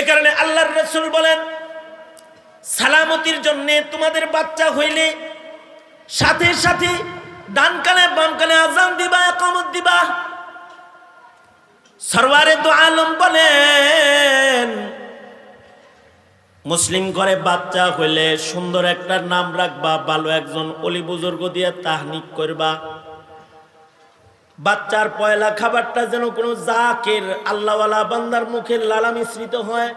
এ কারণে আল্লাহর রাসূল বলেন, সালামতির জন্য তোমাদের বাচ্চা হইলে সাথে সাথে ডান কানে বাম কানে আযান দিবা, ইকামত দিবা। সরওয়ারে দু আলম বলেন, মুসলিম ঘরে বাচ্চা হইলে সুন্দর একটা নাম রাখবা, ভালো একজন ওলি বুজুর্গ দিয়ে তাহনিক করবা। বাচ্চার পয়লা খাবারটা যেন কোনো জাকির আল্লাহওয়ালা বান্দার মুখের লালা মিশ্রিত হয়।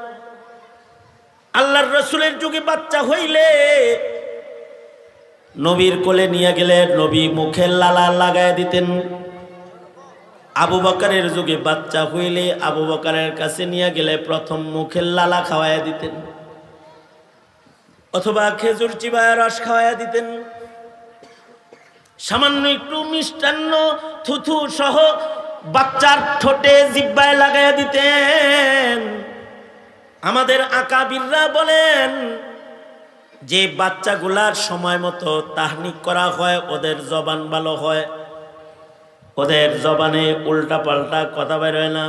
আল্লাহর রাসূলের যুগে বাচ্চা হইলে নবীর কোলে নিয়ে গেলে নবী মুখের লালা লাগায় দিতেন। আবু বকরের যুগে বাচ্চা হইলে আবু বকরের কাছে নিয়ে গেলে প্রথম মুখের লালা খাওয়াইয়া দিতেন, অথবা খেজুর চিবায় রস খাওয়াইয়া দিতেন। সামান্য একটু মিষ্টান্ন থুথু সহ বাচ্চার ঠোঁটে জিহ্বায় লাগাইয়া দিতেন। আমাদের আকাবিররা বলেন, যে বাচ্চাগুলার সময় মতো তাহনিক করা হয় ওদের জবান ভালো হয়, ওদের জবানে উল্টা পাল্টা কথা বের হয় না।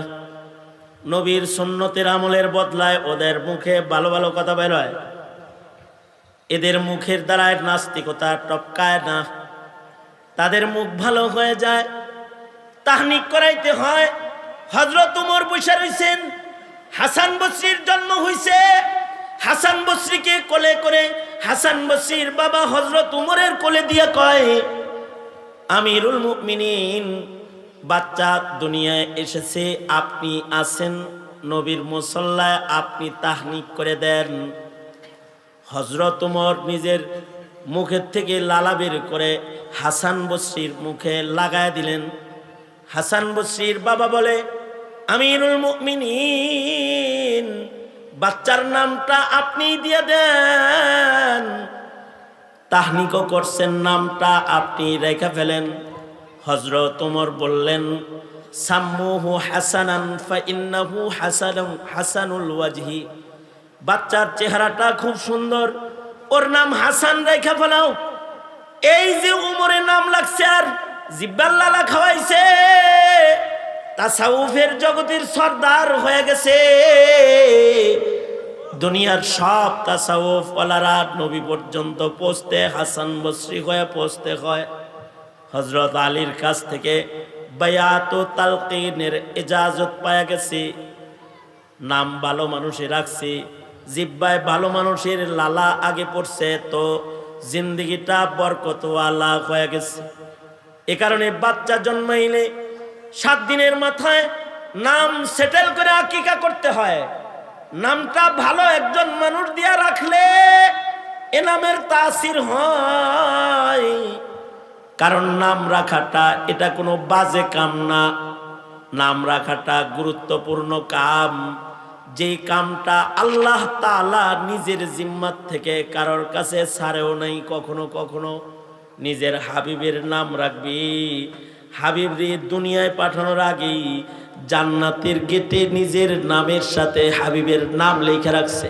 নবীর সুন্নতের আমলের বদলায় ওদের মুখে ভালো ভালো কথা বের হয়। এদের মুখের দ্বারায় নাস্তিকতা টপকায় না, তাদের মুখ ভালো হয়ে যায়। তাহনিক করাইতে হয়। হযরত ওমর বসে রইছেন, হাসান বসরির জন্ম হইছে। হাসান বসরিকে কোলে করে হাসান বসরির বাবা হযরত ওমরের কোলে দিয়ে কয়, আমিরুল মুমিনিন, বাচ্চা দুনিয়ায় এসেছে, আপনি আছেন নবীর মুসল্লায়, আপনি তাহনিক করে দেন। হযরত ওমর নিজের মুখের থেকে লালা বের করে হাসান বসরির মুখে লাগায় দিলেন। হাসান বসরির বাবা বলে, আমিরুল মুমিনিন, বাচ্চার নামটা আপনি দিয়ে দেন। তাহনিকও করছেন, নামটা আপনি রেখে ফেলেন। হযরত ওমর বললেন, সাম্মুহু হাসানান ফাইন্নাহু হাসানুল ওয়াজহি, বাচ্চার চেহারাটা খুব সুন্দর, ওর নাম হাসান রেখে ফেলাও। এই যে উমরের নাম লাগছে আর জিহ্বার লালা খাওয়াইছে, তাসাউফের জগতের সর্দার হয়ে গেছে। দুনিয়ার সব তাসাউফ ওয়ালারা নবী পর্যন্ত পৌঁছতে হাসান বসরি হয়ে পৌঁছতে হয়। হযরত আলীর কাছ থেকে বায়াত ও তালকিনের ইজাজত পাওয়া গেছে। নাম ভালো মানুষে রাখছে, জিহ্বায় ভালো মানুষের লালা আগে পড়ছে, তো জিন্দেগিটা বরকতওয়ালা হয়ে গেছে। এ কারণে বাচ্চা জন্মাইলে 7 দিনের মাথায় নাম সেটেল করে আকিকা করতে হয়। নামটা ভালো একজন মানুষ দিয়া রাখলে এ নামের তাসির হয়। কারণ নাম রাখাটা এটা কোনো বাজে কাম না, নাম রাখাটা গুরুত্বপূর্ণ কাম। যে কামটা আল্লাহ তাআলা নিজের জিম্মাত থেকে কারোর কাছে ছাড়েও নাই। কখনো কখনো নিজের হাবিবের নাম রাখবি। হাবিব রে দুনিয়ায় পাঠানোর আগেই জান্নাতের গেটে নিজের নামের সাথে হাবিবের নাম লিখে রাখছে।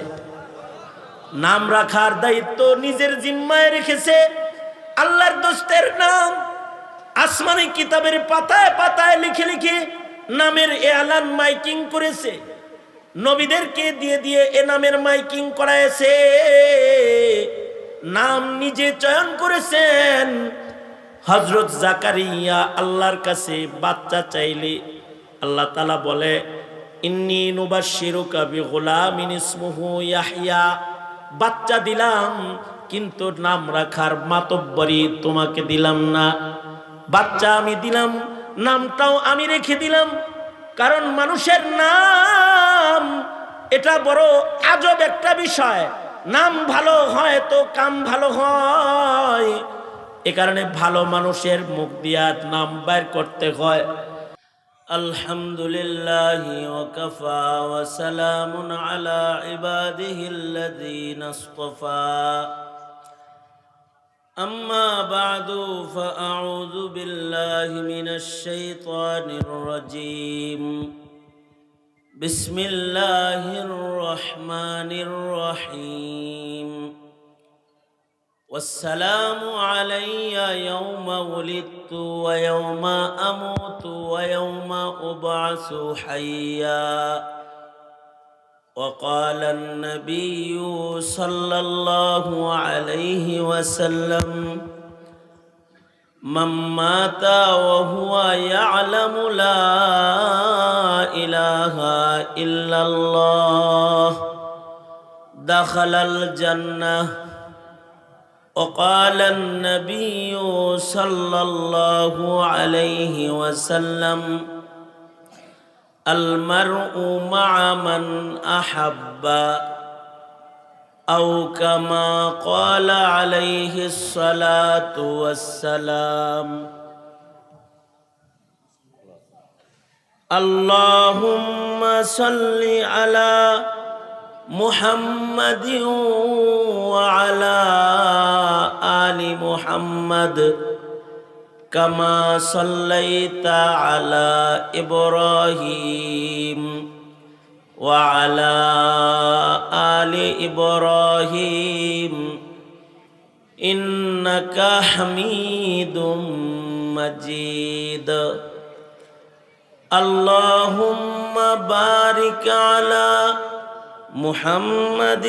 নাম রাখার দায়িত্ব নিজের জিম্মায় রেখেছে। আল্লাহর দোস্তের নাম আসমানি কিতাবের পাতায় পাতায় লিখে লিখে নামের এলান মাইকিং করেছে। নবীদেরকে দিয়ে দিয়ে এ নামের মাইকিং করাইছে। নাম নিজে চয়ন করেছেন। হযরত জাকারিয়া আল্লাহর কাছে বাচ্চা চাইলে আল্লাহ তাআলা বলে, ইন্নী নুবাশশিরুকা বিগুলামিন ইসমুহু ইয়াহইয়া, বাচ্চা দিলাম কিন্তু নাম রাখার মাতব্বরি তোমাকে দিলাম না। বাচ্চা আমি দিলাম, নামটাও আমি রেখে দিলাম। কারণ মানুষের নাম এটা বড় আজব একটা বিষয়। নাম ভালো হয় তো কাম ভালো হয়। এ কারণে ভালো মানুষের মুখ দিয়া নাম বের করতে হয়। আলহামদুলিল্লাহি ওয়া কাফা ওয়া সালামুন আলা ইবাদিহিল্লাযীনা ইসতাফা। أما بعد فأعوذ بالله من الشيطان الرجيم. بسم الله الرحمن الرحيم. والسلام علي يوم ولدت ويوم أموت ويوم أبعث حيا. وقال النبي صلى الله عليه وسلم من مات وهو يعلم لا إله إلا الله دخل الجنة. وقال النبي صلى الله عليه وسلم المرء مع من أحب أو كما قال عليه الصلاة والسلام. اللهم صل على محمد وعلى آل محمد كما صليت على إبراهيم وعلى آل إبراهيم إنك حميد مجيد. اللهم بارك على محمد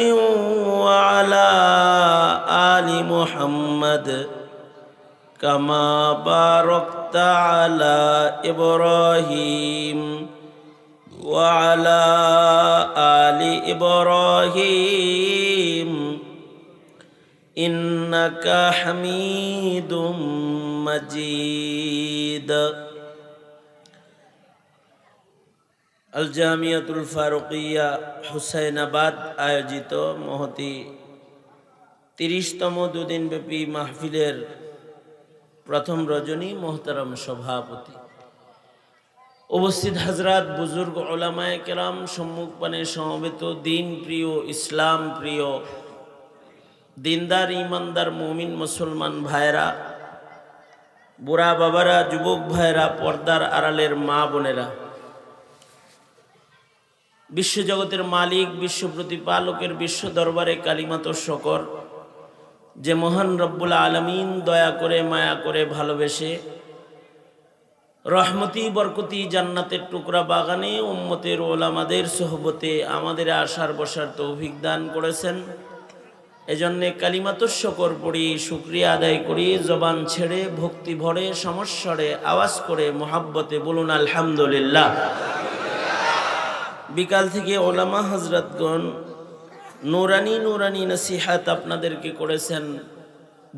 وعلى آل محمد كما باركت على إبراهيم وعلى آل إبراهيم إنك حميد مجيد. আল জামিয়াতুল ফারুকিয়া হুসাইনাবাদ আয়োজিত মহতি ৩০তম দুদিনব্যাপী মাহফিলের প্রথম রজনী মোহতারাম সভাপতি, উপস্থিত হযরত বুজুর্গ উলামায়ে কেরাম, সম্মুখপানে সমবেত দিন প্রিয়, ইসলাম প্রিয়, দিনদার ইমানদার মুমিন মুসলমান ভাইরা, বুড়া বাবারা, যুবক ভাইরা, পর্দার আড়ালের মা বোনেরা, বিশ্বজগতের মালিক, বিশ্ব প্রতিপালকের বিশ্ব দরবারে কালিমাত শকর, যে মহান রব্বুল আলামিন দয়া করে, মায়া করে, ভালোবেসে রহমতি বরকতি জান্নাতের টুকরা বাগানে উম্মতের ওলামাদের সোহবতে আমাদের আসার বসার তৌফিক দান করেছেন। এজন্যে কালিমাত শকর পড়ি, শুকরিয়া আদায় করি, জবান ছেড়ে ভক্তি ভরে সমস্বরে আওয়াজ করে মোহাব্বতে বলুন আলহামদুলিল্লাহ। বিকাল থেকে ওলামা হযরতগণ নুরানি নুরানি নসিহাত আপনাদেরকে করেছেন।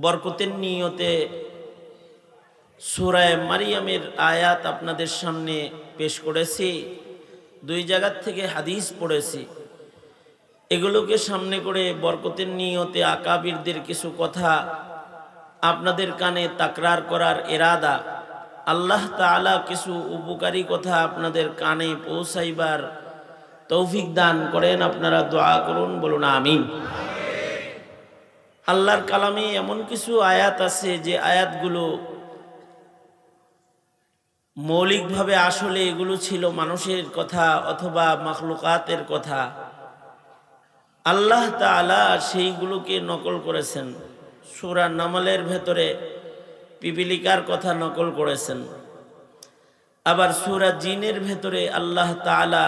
বরকতের নিয়তে সূরা মারিয়ামের আয়াত আপনাদের সামনে পেশ করেছি, 2 জায়গা থেকে হাদিস পড়েছি। এগুলোকে সামনে করে বরকতের নিয়তে আকাবিরদের কিছু কথা আপনাদের কানে তাকরার করার ইরাদা, আল্লাহ তাআলা কিছু উপকারী কথা আপনাদের কানে পৌঁছাইবার তৌফিক দান করেন। আপনারা দোয়া করুন, বলুন আমিন। আল্লাহর কালামে এমন কিছু আয়াত আছে যে আয়াতগুলো মৌলিকভাবে আসলে এগুলো ছিল মানুষের কথা অথবা মাখলুকাতের কথা। আল্লাহ তাআলা সেইগুলোকে নকল করেছেন। সূরা নামলের ভেতরে পিপিলিকার কথা নকল করেছেন, আবার সূরা জিনের ভেতরে আল্লাহ তাআলা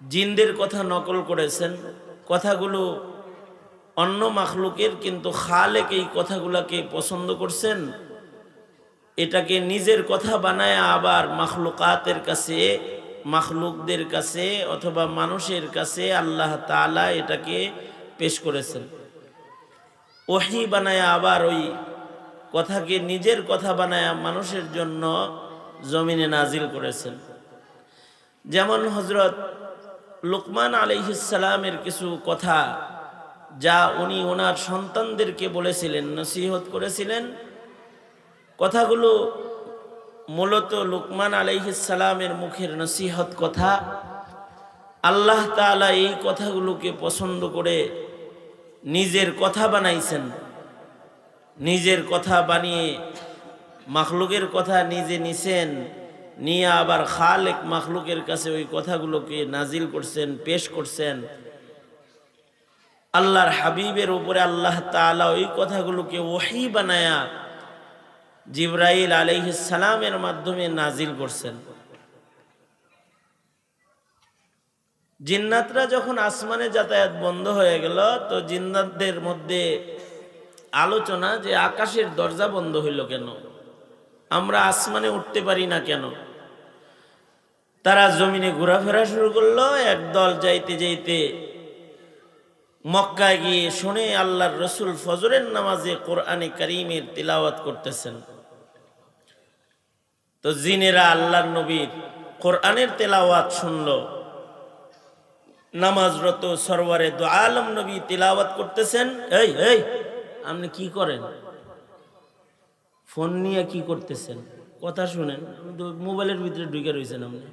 জিনদের কথা নকল করেছেন। কথাগুলো অন্য মাখলুকের, কিন্তু খালেক এই কথাগুলোকে পছন্দ করছেন। এটাকে নিজের কথা বানায় আবার মাখলুকাতের কাছে, মাখলুকদের কাছে অথবা মানুষের কাছে আল্লাহ তাআলা এটাকে পেশ করেছেন। ওহী বানায় আবার ওই কথাকে নিজের কথা বানায় মানুষের জন্য জমিনে নাজিল করেছেন। যেমন হযরত লুকমান আলাইহিস সালামের কিছু কথা যা উনি ওনার সন্তানদেরকে বলেছিলেন, নসিহত করেছিলেন। কথাগুলো মূলত লুকমান আলাইহিস সালামের মুখের নসিহত কথা। আল্লাহ তাআলা এই কথাগুলোকে পছন্দ করে নিজের কথা বানাইছেন। নিজের কথা বানিয়ে মাখলুকের কথা নিজে নিছেন, নিয়ে আবার খালেক মাখলুকের কাছে ওই কথাগুলোকে নাজিল করছেন, পেশ করছেন। আল্লাহর হাবিবের উপরে আল্লাহ তাআলা ওই কথাগুলোকে ওহী বানায়া জিবরাইল আলাইহিস সালামের মাধ্যমে নাজিল করছেন। জিন্নাতরা যখন আসমানে যাতায়াত বন্ধ হয়ে গেল, তো জিন্নাতদের মধ্যে আলোচনা যে আকাশের দরজা বন্ধ হইল কেন, আমরা আসমানে উঠতে পারি না কেন। তারা জমিনে ঘোরাফেরা শুরু করলো। একদল যাইতে যাইতে মক্কায় গিয়ে শুনে আল্লাহর রসুল ফজরের নামাজে কোরআনে কারীমের তিলাওয়াত করতেছেন। তো জিনেরা আল্লাহর নবীর কোরআনের তেলাওয়াত শুনলো। নামাজরত সরওয়ারে দু আলম নবী তিলাওয়াত করতেছেন। এই এই আপনি কি করেন? ফোন নিয়ে কি করতেছেন? কথা শুনেন। মোবাইলের ভিতরে ঢুকে রয়েছেন আপনি।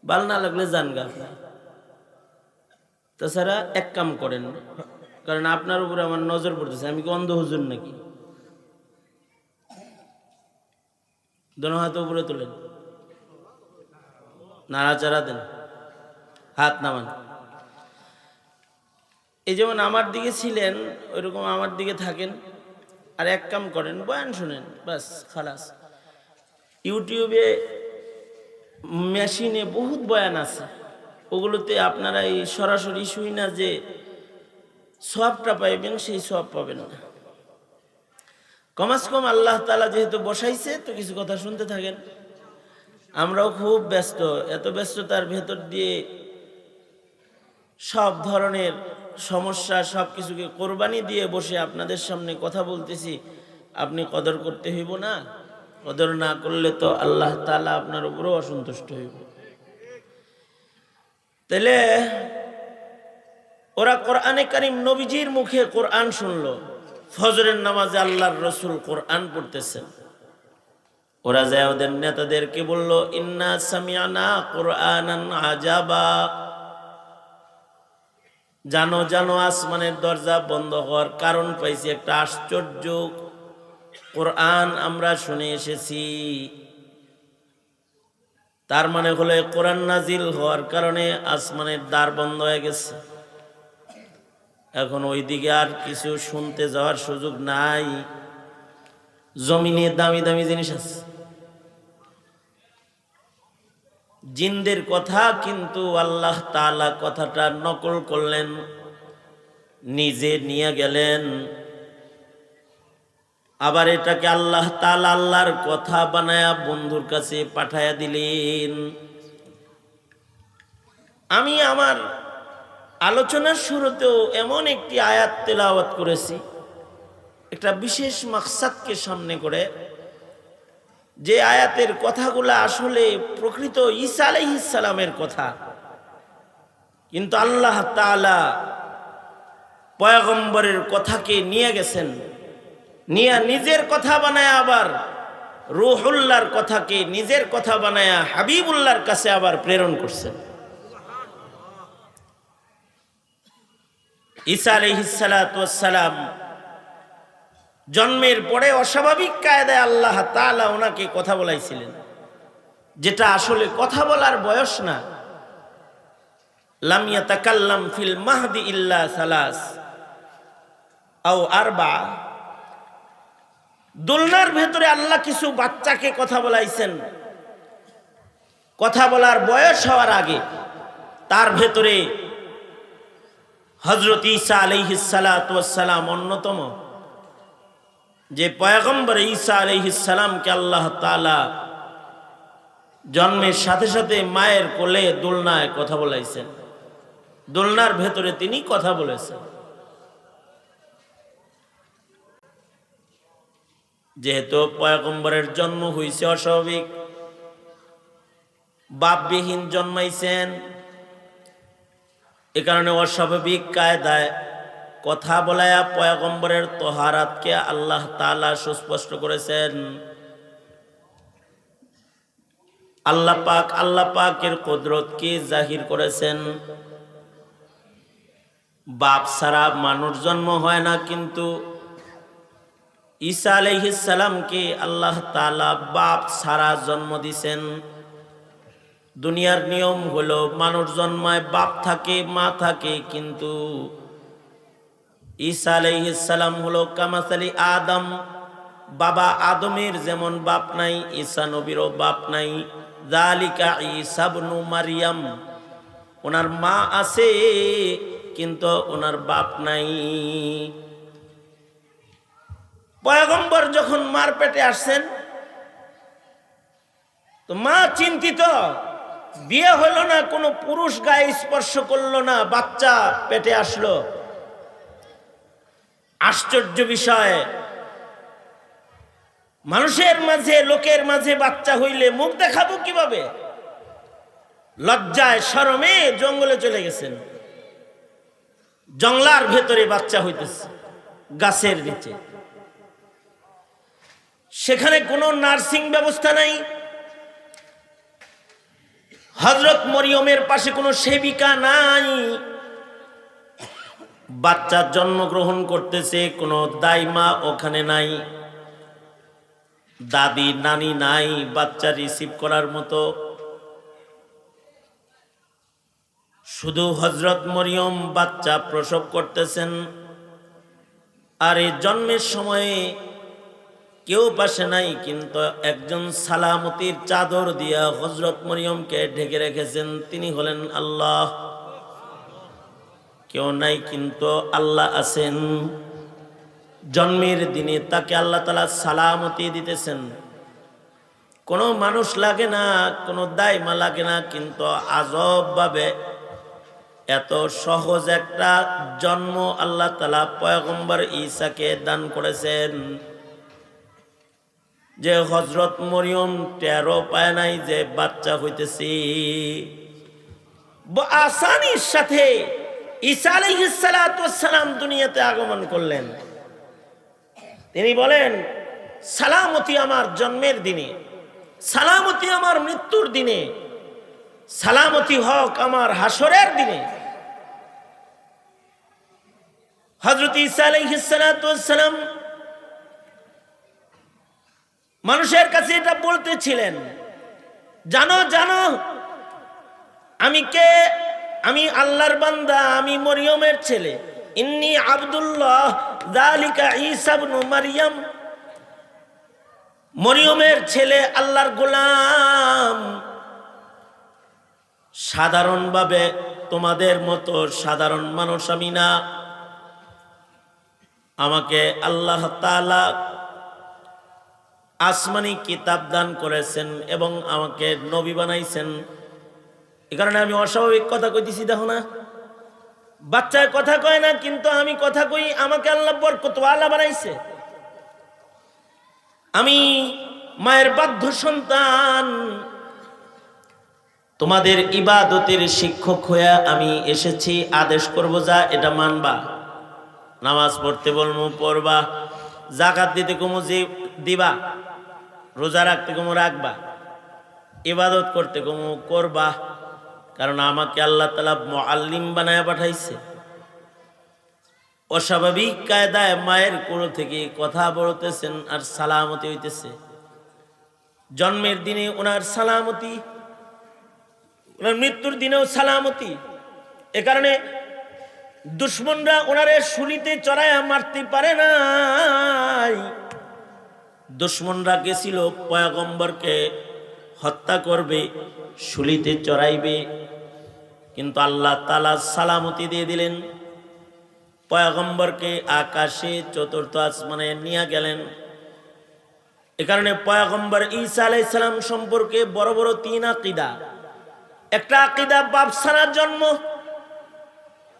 ভাল না লাগলে যান গা আপনি। তাছাড়া এক কাম করেন, কারণ আপনার উপরে আমার নজর পড়তেছে। আমি কি অন্ধ হুজুর নাকি? দোনো হাত উপরে তোলেন, নাড়াচাড়া দেন, হাত নামান। এই যেমন আমার দিকে ছিলেন, ওইরকম আমার দিকে থাকেন। আর এক কাম করেন, বয়ান শুনেন, বাস খালাস। ইউটিউবে মেশিনে বহুত বয়ান আছে, ওগুলোতে আপনারা এই সরাসরি শুই না যে সওয়াবটা পাইবেন, সেই সওয়াব পাবেন না। কমাস কম আল্লাহ তাআলা যেহেতু বসাইছে, তো কিছু কথা শুনতে থাকেন। আমরাও খুব ব্যস্ত, এত ব্যস্ততার ভেতর দিয়ে সব ধরনের সমস্যা সব কিছুকে কোরবানি দিয়ে বসে আপনাদের সামনে কথা বলতেছি। আপনি কদর করতে হইব না? কদর না করলে তো আল্লাহ তাআলা আপনার উপরও অসন্তুষ্ট হইব। তাহলে ওরা কোরআনে কারীম নবীজির মুখে কোরআন শুনলো। ফজরের নামাজে আল্লাহর রসুল কোরআন পড়তেছেন। ওরা যায় ওদের নেতাদেরকে বলল, ইন্না সামিআনা কুরআনান আজাবা। জানো জানো, আসমানের দরজা বন্ধ হওয়ার কারণ পাইছি, একটা আশ্চর্য কোরআন আমরা শুনে এসেছি। তার মানে হলো কোরআন নাজিল হওয়ার কারণে আসমানের দ্বার বন্ধ হয়ে গেছে। এখন ওইদিকে আর কিছু শুনতে যাওয়ার সুযোগ নাই। জমিনে দামি দামি জিনিস আছে, জিনদের কথা, কিন্তু আল্লাহ তাআলা কথাটা নকল করলেন, নিজে নিয়ে গেলেন। আবার এটাকে আল্লাহ তাআলা আল্লাহর কথা বানায়া বন্ধুর কাছে পাঠায়া দিলেন। আমি আমার আলোচনার শুরুতেও এমন একটি আয়াত তেলাওয়াত করেছি, একটা বিশেষ মাকসাদকে সামনে করে, যে আয়াতের কথাগুলো আসলে প্রকৃত ঈসা আলাইহিস সালামের কথা, কিন্তু আল্লাহ তাআলা পয়গম্বরের কথাকে নিয়ে গেছেন, নিয়ে নিজের কথা বানায়, আবার রূহুল্লাহর কথাকে নিজের কথা বানায় হাবিবুল্লাহর কাছে আবার প্রেরণ করছেন। ঈসা আলাইহিস সালাতু ওয়াস সালাম জন্মের পরে অস্বাভাবিক কায়দায় আল্লাহ তাআলা ওনাকে কথা বলাইছিলেন, যেটা আসলে কথা বলার বয়স না। লাম ইয়াতাকাল্লাম ফিল মাহদি ইল্লা সালাস আও আরবা। দোলনার ভেতরে আল্লাহ কিছু বাচ্চাকে কথা বলাইছেন, কথা বলার বয়স হওয়ার আগে। তার ভেতরে হযরত ঈসা আলাইহিস সালাতু ওয়াস সালাম অন্যতম, যে পয়গম্বর ঈসা আলাইহিস সালামকে আল্লাহ তাআলা জন্মের সাথে সাথে মায়ের কোলে দোলনায় কথা বলাইছেন। দোলনার ভেতরে তিনি কথা বলেছেন। যেহেতু পয়গম্বরের জন্ম হইছে অস্বাভাবিক, বাপবিহীন জন্মাইছেন, এ কারণে অস্বাভাবিক কায়দায় কথা বলায়া পয়গম্বরের তহারাতকে আল্লাহ তাআলা সুস্পষ্ট করেছেন। আল্লাহ পাকের কুদরতকে জাহির করেছেন। বাপ ছাড়া মানুষ জন্ম হয় না, কিন্তু ঈসা আলাইহিস সালামকে আল্লাহ তাআলা বাপ ছাড়া জন্ম দিয়েছেন। দুনিয়ার নিয়ম হলো মানুষ জন্মায় বাপ থাকে মা থাকে, কিন্তু ঈসা আলাইহিস সালাম হলো কামাসালি আদম, বাবা আদমের যেমন বাপ নাই, ঈসা নবীরও বাপ নাই। যালিকা ঈসা ইবনু মারইয়াম, ওনার মা আছে কিন্তু ওনার বাপ নাই। পয়গম্বর যখন মার পেটে আসছেন তো মা চিন্তিত, বিয়ে হলো না, কোনো পুরুষ গায়ে স্পর্শ করলো না, বাচ্চা পেটে আসলো। আশ্চর্য বিষয়, মানুষের মাঝে, লোকের মাঝে বাচ্চা হইলে মুখ দেখাবো কিভাবে? লজ্জায় শরমে জঙ্গলে চলে গেছেন। জঙ্গলার ভেতরে বাচ্চা হইতেছে, গাছের নিচে। সেখানে কোনো নার্সিং ব্যবস্থা নাই। হযরত মরিয়মের পাশে কোনো সেবিকা নাই। বাচ্চা জন্মগ্রহণ করতেছে, কোনো দাইমা ওখানে নাই, দাদি নানি নাই বাচ্চা রিসিভ করার মতো। শুধু হযরত মরিয়ম বাচ্চা প্রসব করতেছেন। আর এই জন্মের সময়ে কেউ পাশে নাই, কিন্তু একজন সালামতির চাদর দিয়া হযরত মরিয়মকে ঢেকে রেখেছেন। তিনি হলেন আল্লাহ। কেউ নাই কিন্তু আল্লাহ আছেন। জন্মের দিনে তাকে আল্লাহ তাআলা সালামতি দিতেছেন। কোনো মানুষ লাগে না, কোনো দাইমা লাগে না, কিন্তু আজব ভাবে এত সহজ একটা জন্ম আল্লাহ তাআলা পয়গম্বর ঈসাকে দান করেছেন যে হযরত মরিয়ম টেরও পায় নাই যে বাচ্চা হইতেছি। আসানির সাথে ঈসা আলাইহিস সালাতু ওয়াস সালাম দুনিয়াতে আগমন করলেন। তিনি বলেন, সালামতি আমার জন্মের দিনে, সালামতি আমার মৃত্যুর দিনে, সালামতি হক আমার হাসরের দিনে। হযরত ঈসা আলাইহিস সালাতু ওয়াস সালাম মানুষের কাছে এটা বলতেছিলেন, জানো জানো আমি কে? আমি আল্লাহর বান্দা, আমি মরিয়মের ছেলে। ইন্নী আব্দুল্লাহ যালিকা ঈসা ইবনু মারইয়াম। মরিয়মের ছেলে, আল্লাহর গোলাম। সাধারণভাবে তোমাদের মতো সাধারণ মানুষ আমি না। আমাকে আল্লাহ তাআলা আসমানি কিতাব দান করেছেন এবং আমাকে নবী বানাইছেন। এ কারণে আমি অস্বাভাবিক কথা কইতেছি। দেখো না, বাচ্চায় কথা কয় না, কিন্তু আমি কথা কই। আমাকে আল্লাহ বরকতওয়ালা বানাইছে। আমি মায়ের বাধ্য সন্তান। তোমাদের ইবাদতের শিক্ষক হয়ে আমি এসেছি। আদেশ করব যা, এটা মানবা। নামাজ পড়তে বলবো পড়বা, যাকাত দিতে কমু দিবা, রোজা রাখতে কমু রাখবা, ইবাদত করতে কমু করবা। কারণ আমাকে আল্লাহ তাআলা মুআল্লিম বানায়া পাঠাইছে। অস্বাভাবিক কায়দায় মায়ের কোল থেকে কথা বলতেছেন আর সালামতি হইতেছে। জন্মের দিনে ওনার সালামতি, ওনার মৃত্যুর দিনেও সালামতি। এ কারণে দুশ্মনরা ওনারে শুলিতে চড়াইয়া মারতে পারে নাই। দুশ্মনরা গেছিল পয়গম্বরকে হত্যা করবে, শুলিতে চড়াইবে, কিন্তু আল্লাহ তাআলা সালামতি দিয়ে দিলেন। পয়গম্বরকে আকাশে চতুর্থ আসমানে নিয়ে গেলেন। এ কারণে পয়গম্বর ঈসা আলাইহিস সালাম সম্পর্কে বড় বড় তিন আকীদা। একটা আকীদা বাপ ছাড়া জন্ম,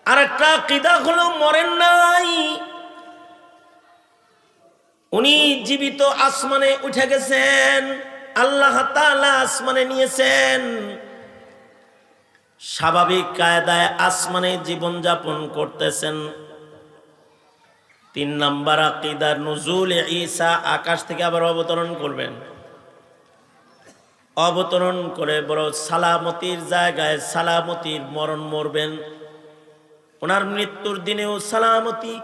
আর একটা আকীদা হলো মরেন নাই, উনি জীবিত, আসমানে উঠে গেছেন, আল্লাহ তাআলা আসমানে নিয়েছেন। স্বাভাবিক কায়দায় আসমানে জীবন যাপন করতেছেন। 3 নাম্বার আকীদা নুজুল ঈসা, আকাশ থেকে আবার অবতরণ করবেন। অবতরণ করে বড় সালামতির জায়গায় সালামতির মরণ মরবেন। ওনার মৃত্যুর দিনেও সালামতি।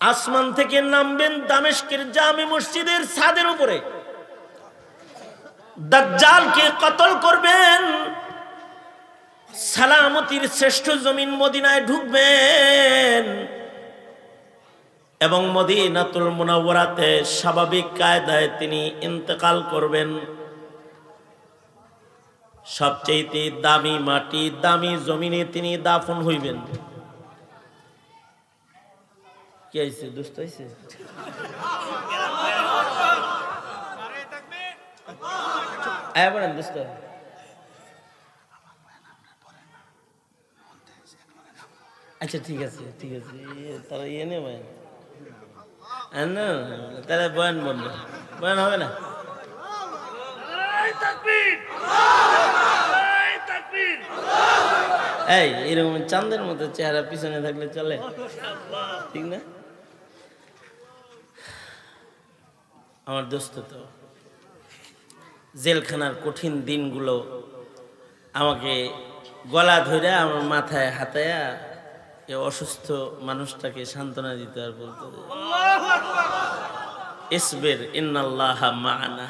আসমান থেকে নামবেন দামেস্কের জামে মসজিদের ছাদের উপরে, দাজ্জালকে কতল করবেন। সালামতির শ্রেষ্ঠ জমিন মদিনায় ঢুকবেন এবং মদিনাতুল মুনাওয়ারাতে স্বাভাবিক কায়দায় তিনি ইন্তেকাল করবেন। সবচেয়ে দামি মাটি, দামি জমিনে তিনি দাফন হইবেন। কি হয়েছে, দুষ্ট হয়েছে? বলেন দুষ্ট। আচ্ছা ঠিক আছে ঠিক আছে, তারা ইয়ে নেবেন না, তাহলে বয়ান বলবে, বয়ান হবে না। এই এরকম চাঁদের মতো চেহারা পিছনে থাকলে চলে, ঠিক না? আমার দোস্ত তো জেলখানার কঠিন দিনগুলো আমাকে গলা ধরে আমার মাথায় হাতায়া এ অসুস্থ মানুষটাকে সান্ত্বনা দিতে আর বলতো, ইসবির ইন্নাল্লাহা মা'ানা।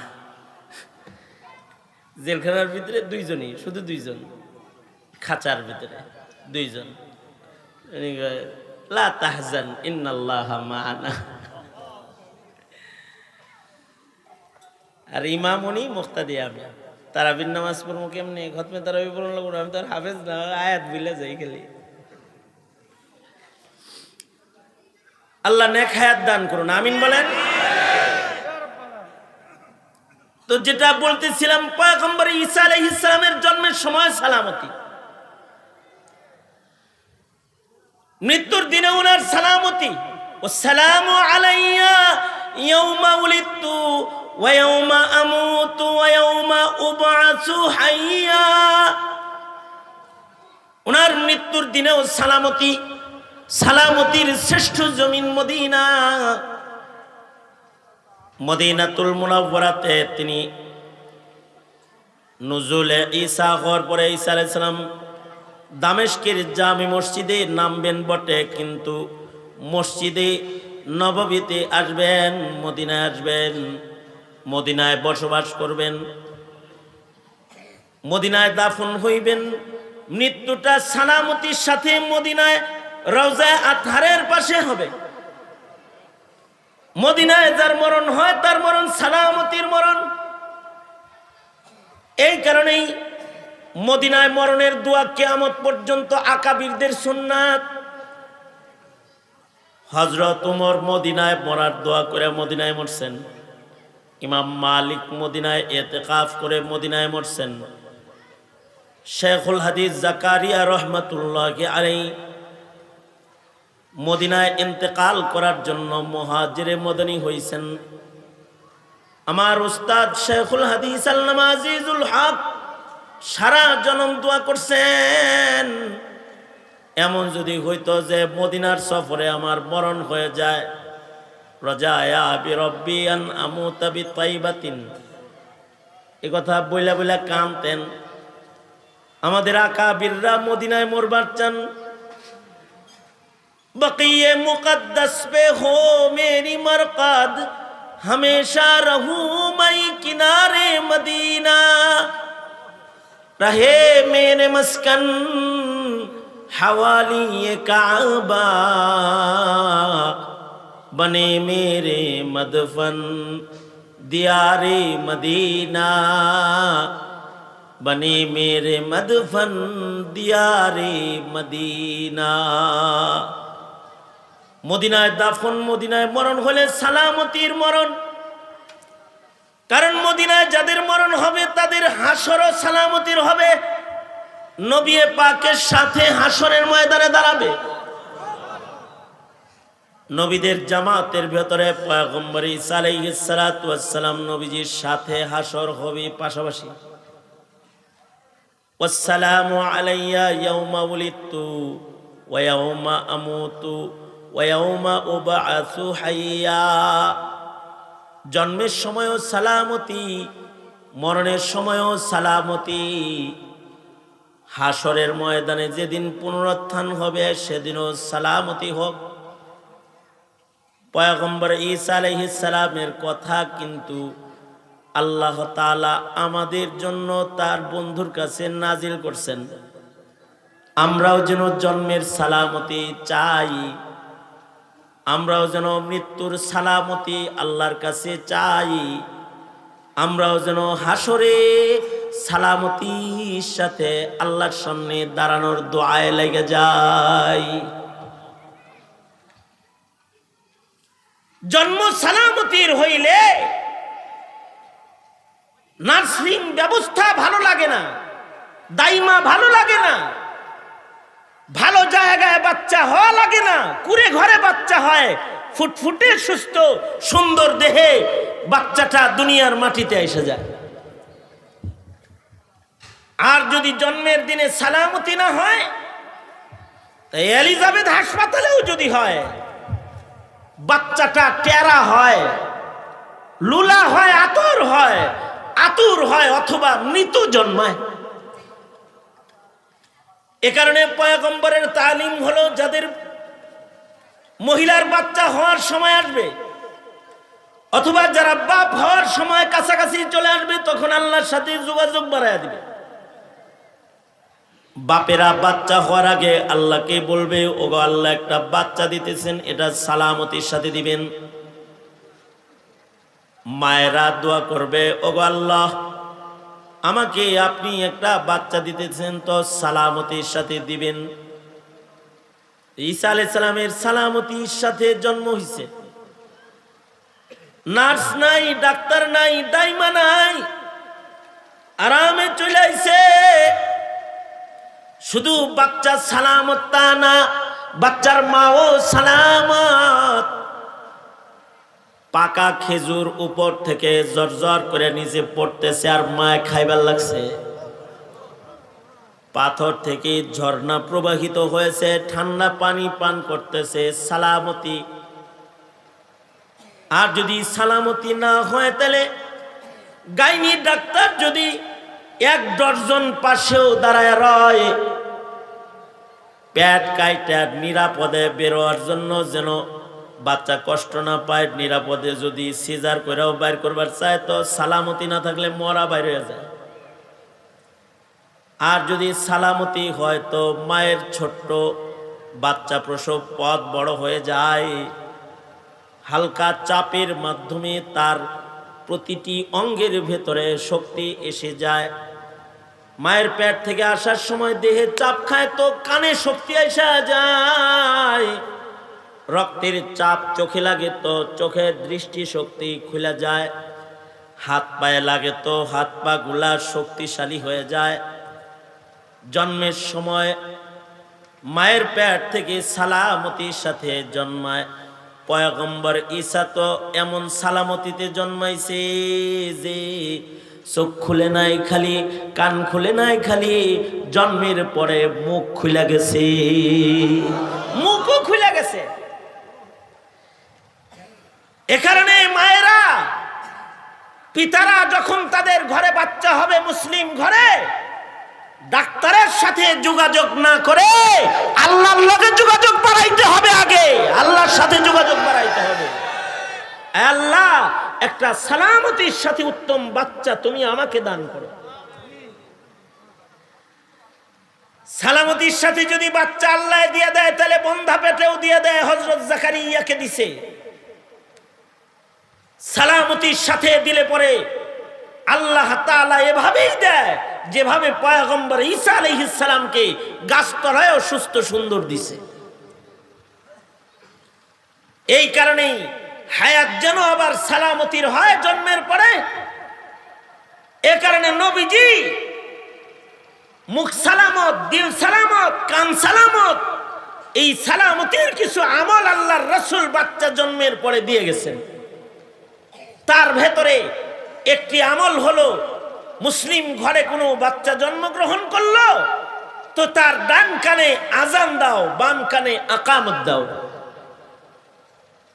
জেলখানার ভিতরে দুইজনই, শুধু দুইজন, খাঁচার ভিতরে দুইজন, লা তাহজান ইন্নাল্লাহা মা'ানা। আর ইমাম উনি, মুক্তাদি আমি। তারাবির নামাজ পড়বো কেমনি, খতমে তারাবি পড়ুন লাগবো, আমি তো আর হাফেজ না, আয়াত বিলে যাই খালি। আল্লাহ নেক হায়াত দান করুন, আমিন বলেন। তো যেটা বলতেছিলাম, পয়গম্বর ঈসা আলাইহিস সালামের জন্মের সময় সালামতি, মৃত্যুর দিনে ওনার সালামতি। ওয়াসসালামু আলাইয়া ইয়াউমা উলিদতু ওয়া ইয়াউমা আমুতু ওয়া ইয়াউমা উবআসু হাইয়া। ওনার মৃত্যুর দিনেও সালামতি। সালামতির শ্রেষ্ঠ জমিন মদিনা, মদিনাতুল মুনাওয়ারাতে তিনি নুজুলে ঈসা হওয়ার পরে ঈসা আলাইহিস সালাম দামেস্কের জামি মসজিদে নামবেন বটে, কিন্তু মসজিদে নববীতে আসবেন, মদিনায় আসবেন, মদিনায় বসবাস করবেন, মদিনায় দাফন হইবেন। মৃত্যুটা সালামতির সাথে মদিনায় রওজায়ে আতহারের পাশে হবে। মদিনায় যার মরণ হয় তার মরণ সালামতির মরণ। এই কারণেই মদিনায় মরণের দোয়া কিয়ামত পর্যন্ত আকাবিরদের সুন্নাত। হযরত ওমর মদিনায় মরার দোয়া করে মদিনায় মরছেন। ইমাম মালিক মদিনায় ইতিকাফ করে মদিনায় মরছেন। শেখুল হাদিস জাকারিয়া রহমাতুল্লাহি আলাইহি মদিনায় ইন্তেকাল করার জন্য মুহাজিরে মদনী হয়েছেন। আমার উস্তাদ শেখুল হাদিস আল্লামা আজিজুল হক সারা জনম দোয়া করছেন, এমন যদি হইতো যে মদিনার সফরে আমার মরণ হয়ে যায়, রাজায়া বিরব্বি আন আমুতা বিতাইবাতিন, এই কথা বইলা বইলা কানতেন। আমাদের আকাবিররা মদিনায় মরবার চান। बक़िए मुक़द्दस पे हो मेरी मरक़द, हमेशा रहूं मैं किनारे मदीना, रहे मेरे मस्कन हवाली ये काबा, बने मेरे मदफन दियारे मदीना, बने मेरे मदफन दियारे मदीना। মদিনায় দাফন, মদিনায় মরণ হলে সালামতির মরণ। কারণ মদিনায় যাদের মরণ হবে তাদের হাসরও সালামতির হবে। নবী পাকের সাথে হাসরের ময়দানে দাঁড়াবে। নবীদের জামাতের ভেতরে পয়গম্বর ঈসা আলাইহিস সালাতু ওয়াস সালাম নবীজির সাথে হাসর হবে পাশাপাশি। ওয়াসসালামু আলাইয়া ইয়াউমা উলিদতু ওয়া ইয়াউমা আমুতু ওয়া ইয়াউমা উবআসু হাইয়া। জন্মের সময়ও সালামতি, মরণের সময়ও সালামতি। হাসরের ময়দানে যেদিন পুনরুত্থান হবে সেদিনও সালামতি হোক। পয়গম্বর ঈসা আলাইহিস সালামের কথা কিন্তু আল্লাহ তাআলা আমাদের জন্য তার বন্ধুর কাছে নাজিল করছেন। আমরাও যেন জন্মের সালামতি চাই, আমরাও যেন মৃত্যুর সালামতি আল্লাহর কাছে চাই, আমরাও যেন হাসরে সালামতির সাথে আল্লাহর সামনে দাঁড়ানোর দোয়ায় লেগে যায়। জন্ম সালামতির হইলে নার্সিং ব্যবস্থা ভালো লাগে না, দাইমা ভালো লাগে না, ভালো জায়গায় বাচ্চা হওয়া লাগে না, কুড়ে ঘরে বাচ্চা হয়, ফুটফুটে সুস্থ সুন্দর দেহে বাচ্চাটা দুনিয়ার মাটিতে এসে যায়। আর যদি জন্মের দিনে সালামতি না হয়, তাই এলিজাবেথ হাসপাতালেও যদি হয়, বাচ্চাটা টেরা হয়, লুলা হয়, আতুর হয় অথবা মৃত জন্মায়। এ কারণে পয়গম্বরের তালিম হলো, যাদের মহিলার বাচ্চা হওয়ার সময় আসবে অথবা যারা বাপ হওয়ার সময় কাছাকাছি চলে আসবে, তখন আল্লাহর সাথে যোগাযোগ বাড়ায় দিবে। বাপেরা বাচ্চা হওয়ার আগে আল্লাহকে বলবে, ওগো আল্লাহ একটা বাচ্চা দিতেছেন, এটা সালামতির সাথে দিবেন। মায়েরা দোয়া করবে, ওগো আল্লাহ আমাকে আপনি একটা বাচ্চা দিতেছেন, তো সালামতির সাথে দিবেন। ঈসা আলাইহিস সালামের সালামতির সাথে জন্ম হইছে। নার্স নাই, ডাক্তার নাই, দাইমা নাই, আরামে চলে আইছে। শুধু বাচ্চা সালামত তা না, বাচ্চার মাও সালামত। পাকা খেজুর উপর থেকে জর্জর করে নিচে পড়তেছে আর মায় খাইবার লাগছে। পাথর থেকে ঝর্ণা প্রবাহিত হয়েছে, ঠান্ডা পানি পান করতেছে, সালামতি। আর যদি সালামতি না হয়, তাহলে গাইনি ডাক্তার যদি 1 ডজন পাশেও দাঁড়ায় রয়, পেট কাইটা নিরাপদে বেরোয়ার জন্য, যেন বাচ্চা কষ্ট না পায়, নিরাপদে যদি সিজার করেও বাইর করবার চায়, তো সালামতি না থাকলে মরা বাইর হয়ে যায়। আর যদি সালামতি হয়, তো মায়ের ছোট্ট বাচ্চা প্রসব পথ বড় হয়ে যায়। হালকা চাপের মাধ্যমে তার প্রতিটি অঙ্গের ভেতরে শক্তি এসে যায়। মায়ের পেট থেকে আসার সময় দেহে চাপ খায়, তো কানে শক্তি এসে যায়। রক্তের চাপ চোখে লাগে, তো চোখের দৃষ্টি শক্তি খুলে যায়। হাত পায়ে লাগে, তো হাত পা গুলা শক্তিশালী হয়ে যায়। জন্মের সময় মায়ের পেট থেকে সালামতির সাথে জন্মায়। পয়গম্বর ঈসা তো এমন সালামতিতে জন্মাইছে যে চোখ খুলে নাই খালি, কান খুলে নাই খালি, জন্মের পরে মুখ খুলে গেছে, মুখও খুলে গেছে। এ কারণে মায়েরা, পিতারা যখন তাদের ঘরে বাচ্চা হবে, মুসলিম ঘরে, ডাক্তারের সাথে যোগাযোগ না করে আল্লাহর লগে যোগাযোগ বাড়াইতে হবে। আগে আল্লাহর সাথে যোগাযোগ বাড়াইতে হবে। আল্লাহ, একটা সালামতির সাথে উত্তম বাচ্চা তুমি আমাকে দান করো। সালামতির সাথে যদি বাচ্চা আল্লাহ দিয়ে দেয়, তাহলে বন্ধা পেটেও দিয়ে দেয়। হযরত জাকারিয়াকে দিছে। সালামতির সাথে দিলে পরে আল্লাহ তাআলা এভাবেই দেয়, যেভাবে পয়গম্বর ঈসা আলাইহিস সালামকে গাছতলায় সুস্থ সুন্দর দিছে। এই কারণেই হায়াত যেন আবার সালামতির হয় জন্মের পরে। এ কারণে নবীজি মুখ সালামত, দিল সালামত, কান সালামত, এই সালামতির কিছু আমল আল্লাহর রাসূল বাচ্চা জন্মের পরে দিয়ে গেছেন। তার ভেতরে একটি আমল হলো, মুসলিম ঘরে কোনো বাচ্চা জন্মগ্রহণ করলো, তো তার ডান কানে আজান দাও, বাম কানে আকামত দাও।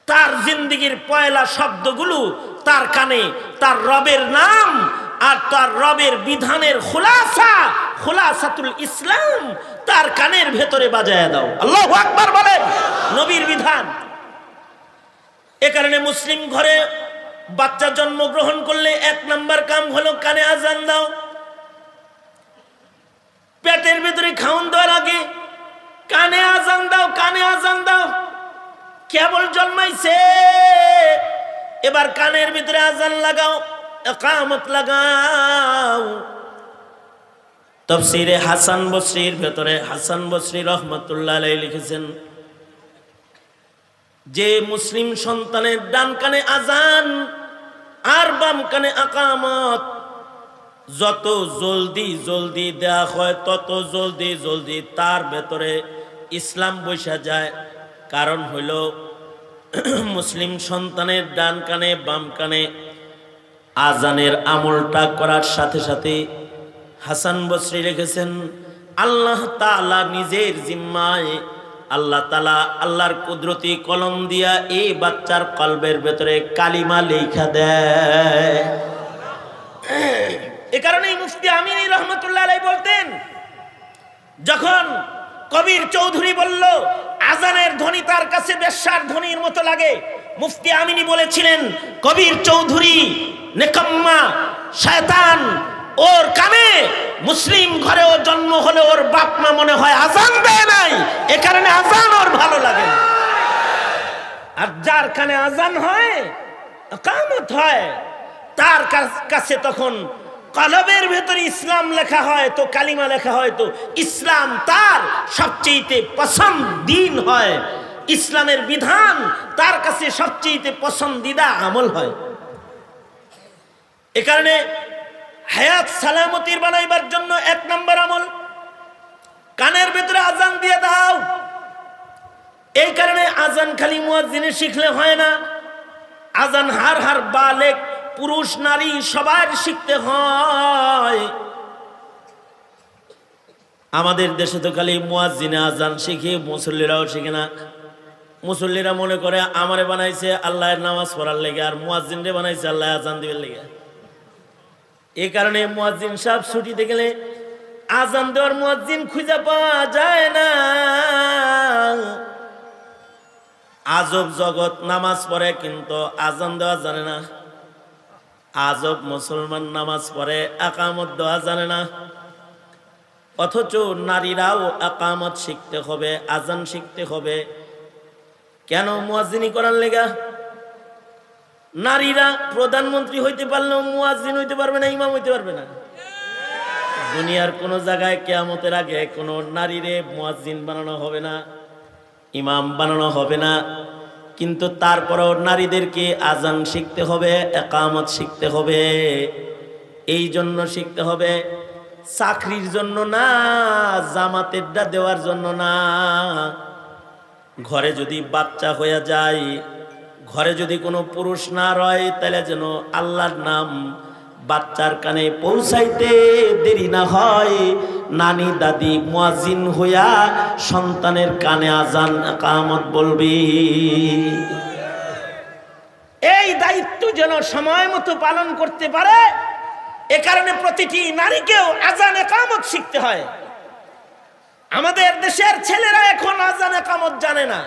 তার জিন্দেগির পয়লা শব্দগুলো তার কানে তার রবের নাম আর তার রবের বিধানের খুলাসাতুল ইসলাম তার কানের ভেতরে বাজায় দাও। আল্লাহু আকবার বলেন, নবীর বিধান। এ কারণে মুসলিম ঘরে বাচ্চা জন্মগ্রহণ করলে 1 নাম্বার কাম হলো কানে আজান দাও। পেটের ভেতরে খাওন দেওয়ার আগে কানে আজান দাও, কানে আজান দাও। কেবল জন্মাইছে, এবার কানের ভিতরে আজান লাগাও, ইকামত লাগাও। তাফসীরে হাসান বসরীর ভেতরে হাসান বসরী রহমাতুল্লাহ আলাইহি লিখেছেন, যে মুসলিম সন্তানের ডান কানে আজান আর বাম কানে আকামত যত জলদি জলদি দেয়া হয় তত জলদি জলদি তার ভেতরে ইসলাম বসা যায়। কারণ হইল মুসলিম সন্তানের ডান কানে বাম কানে আজানের আমলটা করার সাথে সাথে হাসান বসরী লিখেছেন, আল্লাহ তাআলা নিজের জিম্মায় আল্লাহ তাআলা আল্লাহর কুদরতি কলম দিয়া এই বাচ্চার কলবের ভেতরে কালিমা লেখা দেয়। এ কারণেই মুফতি আমিনী রহমতুল্লাহ আলাইহি বলতেন, যখন কবির চৌধুরী বলল আজানের ধ্বনি তার কাছে বেশ্যার ধ্বনির মতো লাগে, মুফতি আমিনী বলেছিলেন, কবির চৌধুরী নেকাম্মা শয়তান, ওর কানে মুসলিম ঘরেও জন্ম হলে ওর বাপ মা মনে হয় আজান দেয় নাই, এ কারণে আজান ওর ভালো লাগে না। আর যার কানে আজান হয় ইকামত হয় তার কাছে তখন কলবের ভেতরে ইসলাম লেখা হয়, তো কালিমা লেখা হয়, তো ইসলাম তার সবচেয়ে পছন্দ দিন হয়, ইসলামের বিধান তার কাছে সবচেয়ে পছন্দিদা আমল হয়। এ কারণে হায়াত সালামতির বানাইবার জন্য 1 নম্বর আমল কানের ভেতরে আজান দিয়ে দাও। এই কারণে আজান খালি মুয়াজ্জিনে শিখলে হয় না, আজান হার বালেক পুরুষ নারী সবার শিখতে হয়। আমাদের দেশে তো খালি মুয়াজ্জিনে আজান শিখে, মুসল্লিরাও শিখে না। মুসল্লিরা মনে করে আমারে বানাইছে আল্লাহর নামাজ পড়ার লেগে, আর মুয়াজ্জিনরে বানাইছে আল্লাহ আজান দিবার লেগে। এই কারণে মুয়াজ্জিন সাহেব ছুটিতে গেলে আজান দেওয়ার মুয়াজ্জিন খুঁজে পাওয়া যায় না। আজব জগৎ নামাজ পড়ে কিন্তু আজান দেওয়া জানে না, আজব মুসলমান নামাজ পড়ে একামত দেওয়া জানে না। অথচ নারীরাও একামত শিখতে হবে, আজান শিখতে হবে। কেন? মুয়াজ্জিনি করার লেগা। নারীরা প্রধানমন্ত্রী হইতে পারলেও মুয়াজ্জিন হইতে পারবে না, ইমাম হইতে পারবে না। দুনিয়ার কোন জায়গায় কিয়ামতের আগে কোন নারীরে মুয়াজ্জিন বানানো হবে না, ইমাম বানানো হবে না। কিন্তু তারপরেও নারীদেরকে আজান শিখতে হবে, একামত শিখতে হবে। এই জন্য শিখতে হবে, চাকরির জন্য না, জামাতেরটা দেওয়ার জন্য না। ঘরে যদি বাচ্চা হয়ে যায়, ঘরে যদি কোনো পুরুষ না রয়, তাহলে যেন আল্লাহর নাম বাচ্চার কানে পৌঁছাইতে দেরি না হয়। নানি দাদি মুয়াজ্জিন হইয়া সন্তানের কানে আজান ইকামত বলবি। এই দায়িত্ব যেন সময় মতো পালন করতে পারে, এ কারণে প্রতিটি নারীকেও আজান ইকামত শিখতে হয়। আমাদের দেশের ছেলেরা এখন আজান ইকামত জানে না।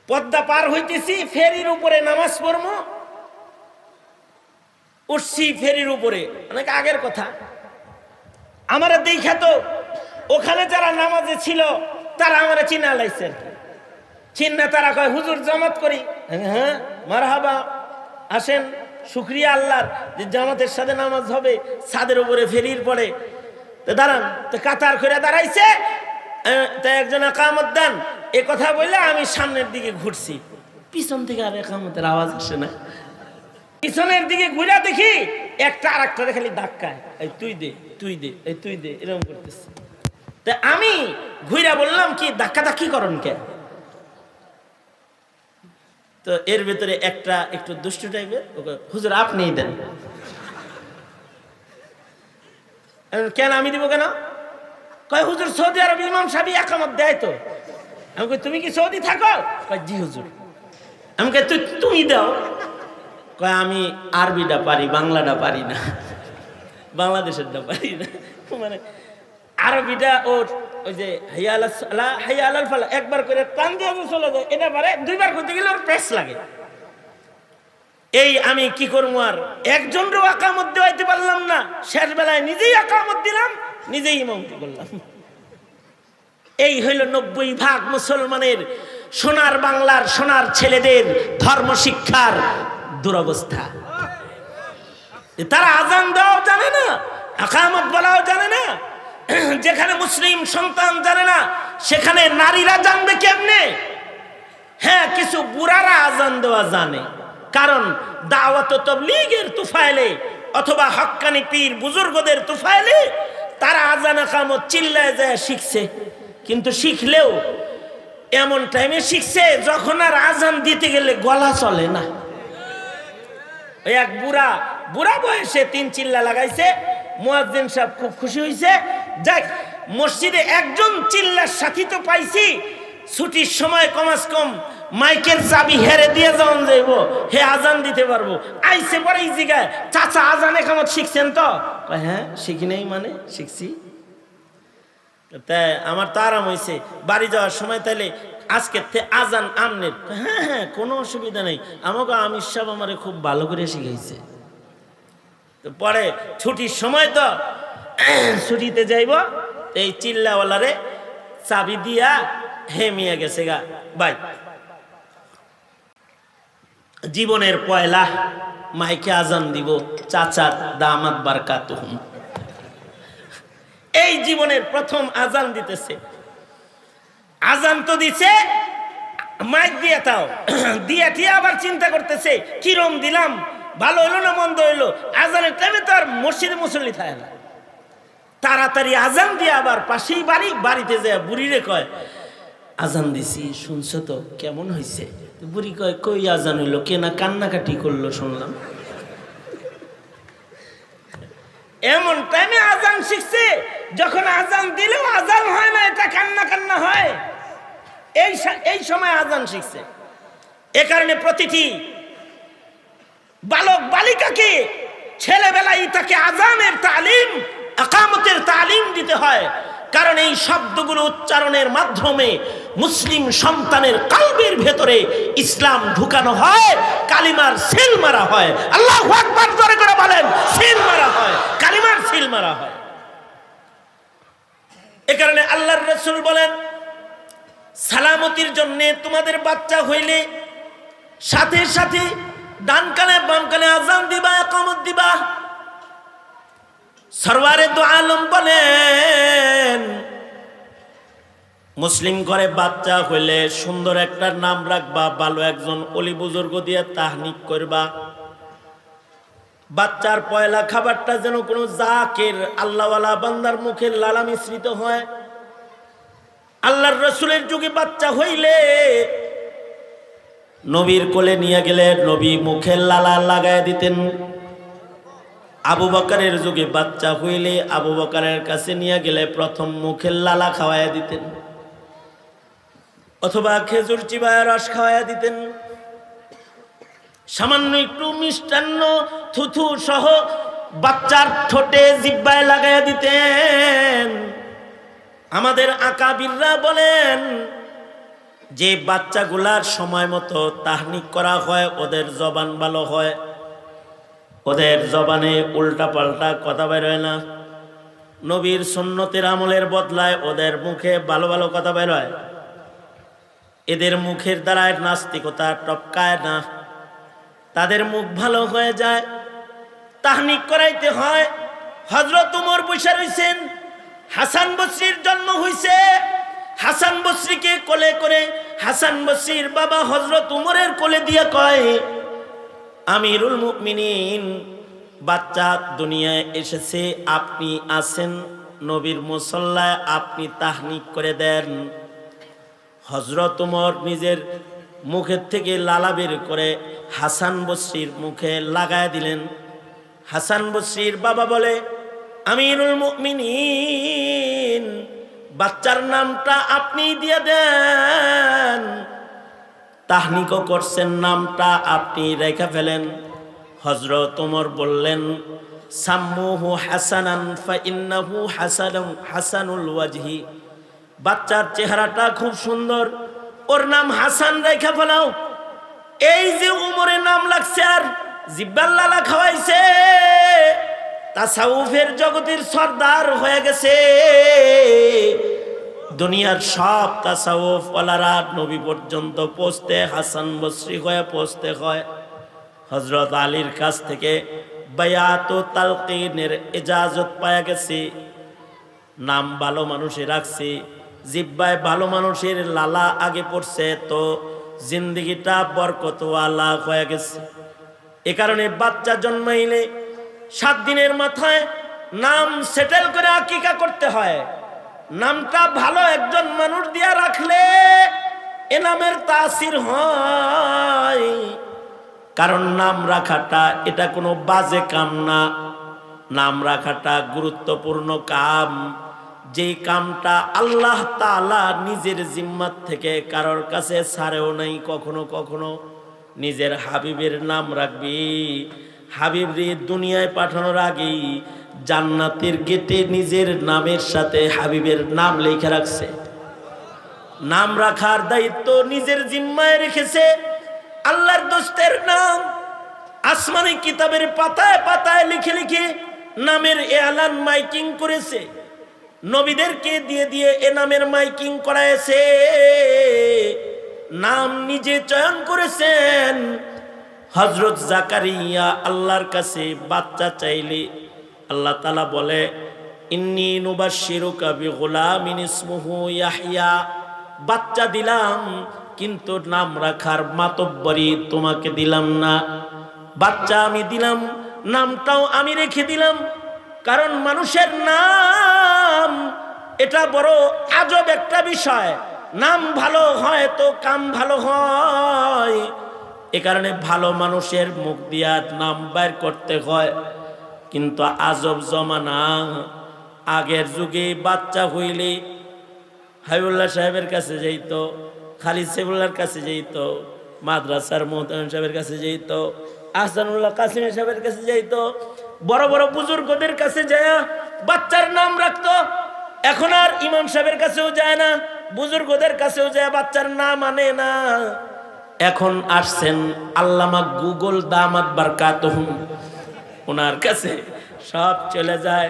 পদ্মা পার হইতেছি, ফেরির উপরে নামাজ পড়বো, উঠছি ফেরির উপরে, অনেক আগের কথা। আমার দেখা তো ওখানে যারা নামাজে ছিল তারা আমার চিনা লাইছে, চিন্না। তারা কয় হুজুর জামাত করি। হ্যাঁ মারহাবা, আসেন, শুকরিয়া আল্লাহর যে জামাতের সাথে নামাজ হবে। ছাদের উপরে ফেরির পরে দাঁড়ান, তো কাতার করে দাঁড়াইছে, তাই একজন ইকামত দেন। এ কথা বললে আমি সামনের দিকে ঘুরছি, পিছন থেকে আর ইকামতের আওয়াজ আসে না। পিছনের দিকে ঘুরে দেখি একটা আর একটা খালি ধাক্কায়, এই তুই দে, তুই দে, এই তুই দে, এরকম করতেছে। তা আমি ঘুরে বললাম কি ধাক্কা ধাক্কি করন কে? তো এর ভিতরে একটা একটু দুষ্টু টাইপের, হুজুর আপনিই দেন। কেন আমি দিব কেন? কয় হুজুর সৌদি আরব ইমাম সাহেব একামত দেয় তো। আমি কই তুমি কি সৌদি থাকো? কয় জি হুজুর। আমি কই তুমি দাও। কয় আমি আরবিটা পারি, বাংলাটা পারি না, বাংলাদেশেরটা পারি না। মানে আরবিটা ওর ওই যে হাইয়া আলাল সালাহ, হাইয়া আলাল ফালাহ একবার করে টান দিয়ে চলে যায়, এটা পারে। দুইবার করতে গেলে ওর পেস লাগে। এই আমি কি করবো? আর একজনেরও একামত দেওয়াইতে পারলাম না। শেষ বেলায় নিজেই একামত দিলাম, নিজেই ইমামতি করলাম। এই হইল 90% মুসলমানের, সোনার বাংলার সোনার ছেলেদের ধর্ম শিক্ষার দুরবস্থা। তারা আজান দেওয়াও জানে না, আকামত বলাও জানে না, যেখানে মুসলিম সন্তান জানে না সেখানে নারীরা জানবে কেমনে? হ্যাঁ, কিছু বুড়ারা আজান দেওয়া জানে, কারণ দাওয়াত ও তাবলীগের তুফাইলে অথবা হক্কানি পীর বুজুর্গদের তুফাইলে তারা আজান আকামত চিল্লায় যায় শিখছে। কিন্তু শিখলেও এমন টাইমে শিখছে যখন আর আজান দিতে গেলে গলা চলে না। ওই এক বুড়া বয়সে 3 চিল্লা লাগাইছে, মুয়াজ্জিন সাহেব খুব খুশি হয়েছে, যাক মসজিদে একজন চিল্লার সাথী তো পাইছি, ছুটির সময় কমাস কম মাইকের চাবি হেরে দিয়ে যাওয়ান যাইব, হে আজান দিতে পারবো। আইসে পরে এই জায়গায়, চাচা আজান একামত শিখছেন তো? হ্যাঁ শিখি নাই, মানে শিখছি। তাই আমার তো আরাম হয়েছে, বাড়ি যাওয়ার সময় তাইলে আজকে আজান আমনের। হ্যাঁ হ্যাঁ কোনো অসুবিধা নেই, আমাকে আমির সাহেব আমারে খুব ভালো করে শিখাইছে। তো পরে ছুটির সময় তো ছুটিতে যাইব, এই চিল্লাওয়ালারে চাবি দিয়া হেমিয়া গেছে গা ভাই। জীবনের পয়লা মাইকে আজান দিব, চাচার দামাত বারকাতুহুম, এই জীবনের প্রথম আজান দিতেছে। আজান তো দিছে, মাইক দিয়ে তাও দিয়া ঠিক আবার চিন্তা করতেছে কিরম দিলাম, ভালো হইলো না মন্দ হইলো। আজানের টাইমে তো আর মসজিদে মুসল্লি থাকে না, তাড়াতাড়ি আজান দিয়ে আবার পাশেই বাড়িতে যায় বুড়িরে কয় আজান দিছি শুনছো তো কেমন হয়েছে? বুড়ি কয় কই আজান হইলো, কে না কান্নাকাটি করলো শুনলাম। এমন টাইমে আজান শিখছে, যখন আজান দিলেও আজান হয় না, এটা কান্না হয়। এই সময় আজান শিখছে। এ কারণে প্রতিটি বালক বালিকাকে ছেলেবেলায় তাকে আজানের তালিম, ইকামতের তালিম দিতে হয়, কারণ এই শব্দগুলো উচ্চারণের মাধ্যমে মুসলিম সন্তানের কলবের ভেতরে ইসলাম ঢুকানো হয়, কালিমার সিল মারা হয়। আল্লাহু আকবার জোরে করে বলেন, সিল মারা হয়, কালিমার সিল মারা হয়। এ কারণে আল্লাহর রাসূল বলেন, সালামতির জন্য তোমাদের বাচ্চা হইলে সাথে সাথে ডান কানে বাম কানে আজান দিবা, ইকামত দিবা। সরওয়ারে দু আলম বলেন, মুসলিম ঘরে বাচ্চা হইলে সুন্দর একটা নাম রাখবা, ভালো একজন ওলি বুজুর্গ দিয়ে তাহনিক করবা। বাচ্চার পয়লা খাবারটা যেন কোনো জাকির আল্লাহওয়ালা বান্দার মুখের লালা মিশ্রিত হয়। আল্লাহর রাসূলের যুগে বাচ্চা হইলে নবীর কোলে নিয়ে গেলে নবী মুখের লালা লাগায় দিতেন। আবু বকরের যুগে বাচ্চা হইলে আবু বকরের কাছে নিয়ে গেলে প্রথম মুখের লালা খাওয়াইয়া দিতেন, অথবা খেজুর চিবায় রস খাওয়াইয়া দিতেন। সামান্য একটু মিষ্টান্ন থুথু সহ বাচ্চার ঠোঁটে জিহ্বায় লাগাইয়া দিতেন। আমাদের আকাবিররা বলেন, যে বাচ্চাগুলার সময় মতো তাহনিক করা হয় ওদের জবান ভালো হয়, ওদের জবানে উল্টা পাল্টা কথা বের হয় না। নবীর সুন্নতের আমলের বদলায় ওদের মুখে ভালো ভালো কথা বের হয়। এদের মুখের দ্বারায় নাস্তিকতা টপকায় না, তাদের মুখ ভালো হয়ে যায়। তাহনিক করাইতে হয়। হযরত ওমর বসে রইছেন, হাসান বসরির জন্ম হইছে। হাসান বসরিকে কোলে করে হাসান বসরির বাবা হযরত ওমরের কোলে দিয়ে কয়, আমিরুল মুমিনিন, বাচ্চা দুনিয়ায় এসেছে, আপনি আছেন নবীর মুসল্লায়, আপনি তাহনিক করে দেন। হযরত ওমর নিজের মুখের থেকে লালা বের করে হাসান বসরির মুখে লাগায় দিলেন। হাসান বসরির বাবা বলে, আমিরুল মুমিনিন, বাচ্চার নামটা আপনি দিয়ে দেন। তাহনিকও করছেন, নামটা আপনি রেখে ফেলেন। হযরত ওমর বললেন, সাম্মুহু হাসানান ফাইন্নাহু হাসানুল ওয়াজহি, বাচ্চার চেহারাটা খুব সুন্দর, ওর নাম হাসান রেখে ফেলাও। এই যে ওমরের নাম লাগছে আর জিহ্বার লালা খাওয়াইছে, তাসাউফের জগতের সর্দার হয়ে গেছে। দুনিয়ার সব তাসাউফ ওয়ালারা নবী পর্যন্ত পৌঁছতে হাসান বসরি হয়ে পৌঁছতে হয়। হযরত আলীর কাছ থেকে বায়াত ও তালকিনের ইজাজত পায়া গেছে। নাম ভালো মানুষে রাখছে, জিব্বায় ভালো মানুষের লালা আগে পড়ছে, তো জিন্দেগিটা বরকতওয়ালা হয়ে গেছে। এ কারণে বাচ্চা জন্মাইলে 7 দিনের মাথায় নাম সেটেল করে আকিকা করতে হয়। নামটা ভালো একজন মানুষ দিয়া রাখলে এ নামের তাসির হয়। কারণ নাম রাখাটা এটা কোনো বাজে কাম না, নাম রাখাটা গুরুত্বপূর্ণ কাম। যেই কামটা আল্লাহ তাআলা নিজের জিম্মাত থেকে কারোর কাছে ছাড়েও নাই। কখনো কখনো নিজের হাবিবের নাম রাখবি। হাবিব রে দুনিয়ায় পাঠানোর আগেই জান্নাতের গেটে নিজের নামের সাথে হাবিবের নাম লেখা রাখছে। নাম রাখার দায়িত্ব নিজের জিম্মায় রেখেছে। আল্লাহর দোস্তের নাম আসমানি কিতাবের পাতায় পাতায় লিখে লিখে নামের এলান মাইকিং করেছে। নবীদেরকে দিয়ে দিয়ে এ নামের মাইকিং করাইছে। নাম নিজে চয়ন করেছেন। হযরত জাকারিয়া আল্লাহর কাছে বাচ্চা চাইলে আল্লাহ তাআলা বলে, ইন্নী নুবাশশিরুকা বিগুলামিন ইসমুহু ইয়াহইয়া, বাচ্চা দিলাম কিন্তু নাম রাখার মাতব্বরি তোমাকে দিলাম না। বাচ্চা আমি দিলাম, নামটাও আমি রেখে দিলাম। কারণ মানুষের নাম এটা বড় আজব একটা বিষয়। নাম ভালো হয় তো কাম ভালো হয়। এ কারণে ভালো মানুষের মুখ দিয়া নাম বাইর করতে হয়। কিন্তু আজব জমানা, আগের যুগে বাচ্চা হইলে হাবিবুল্লাহ সাহেবের কাছে যাইতো, খালিদ সাহেবুল্লাহর কাছে যাইতো, মাদ্রাসার মোহতামিম সাহেবের কাছে যাইতো, আহসানুল্লাহ কাসিম সাহেবের কাছে যাইতো, বড় বড় বুজুর্গদের কাছে যায় বাচ্চার নাম রাখতো। এখন আর ইমাম সাহেবের কাছেও যায় না, বুজুর্গদের কাছেও যায় বাচ্চার নাম আনে না। এখন আসছেন আল্লামা গুগল দামাত বারকাতুহুম, ওনার কাছে সব চলে যায়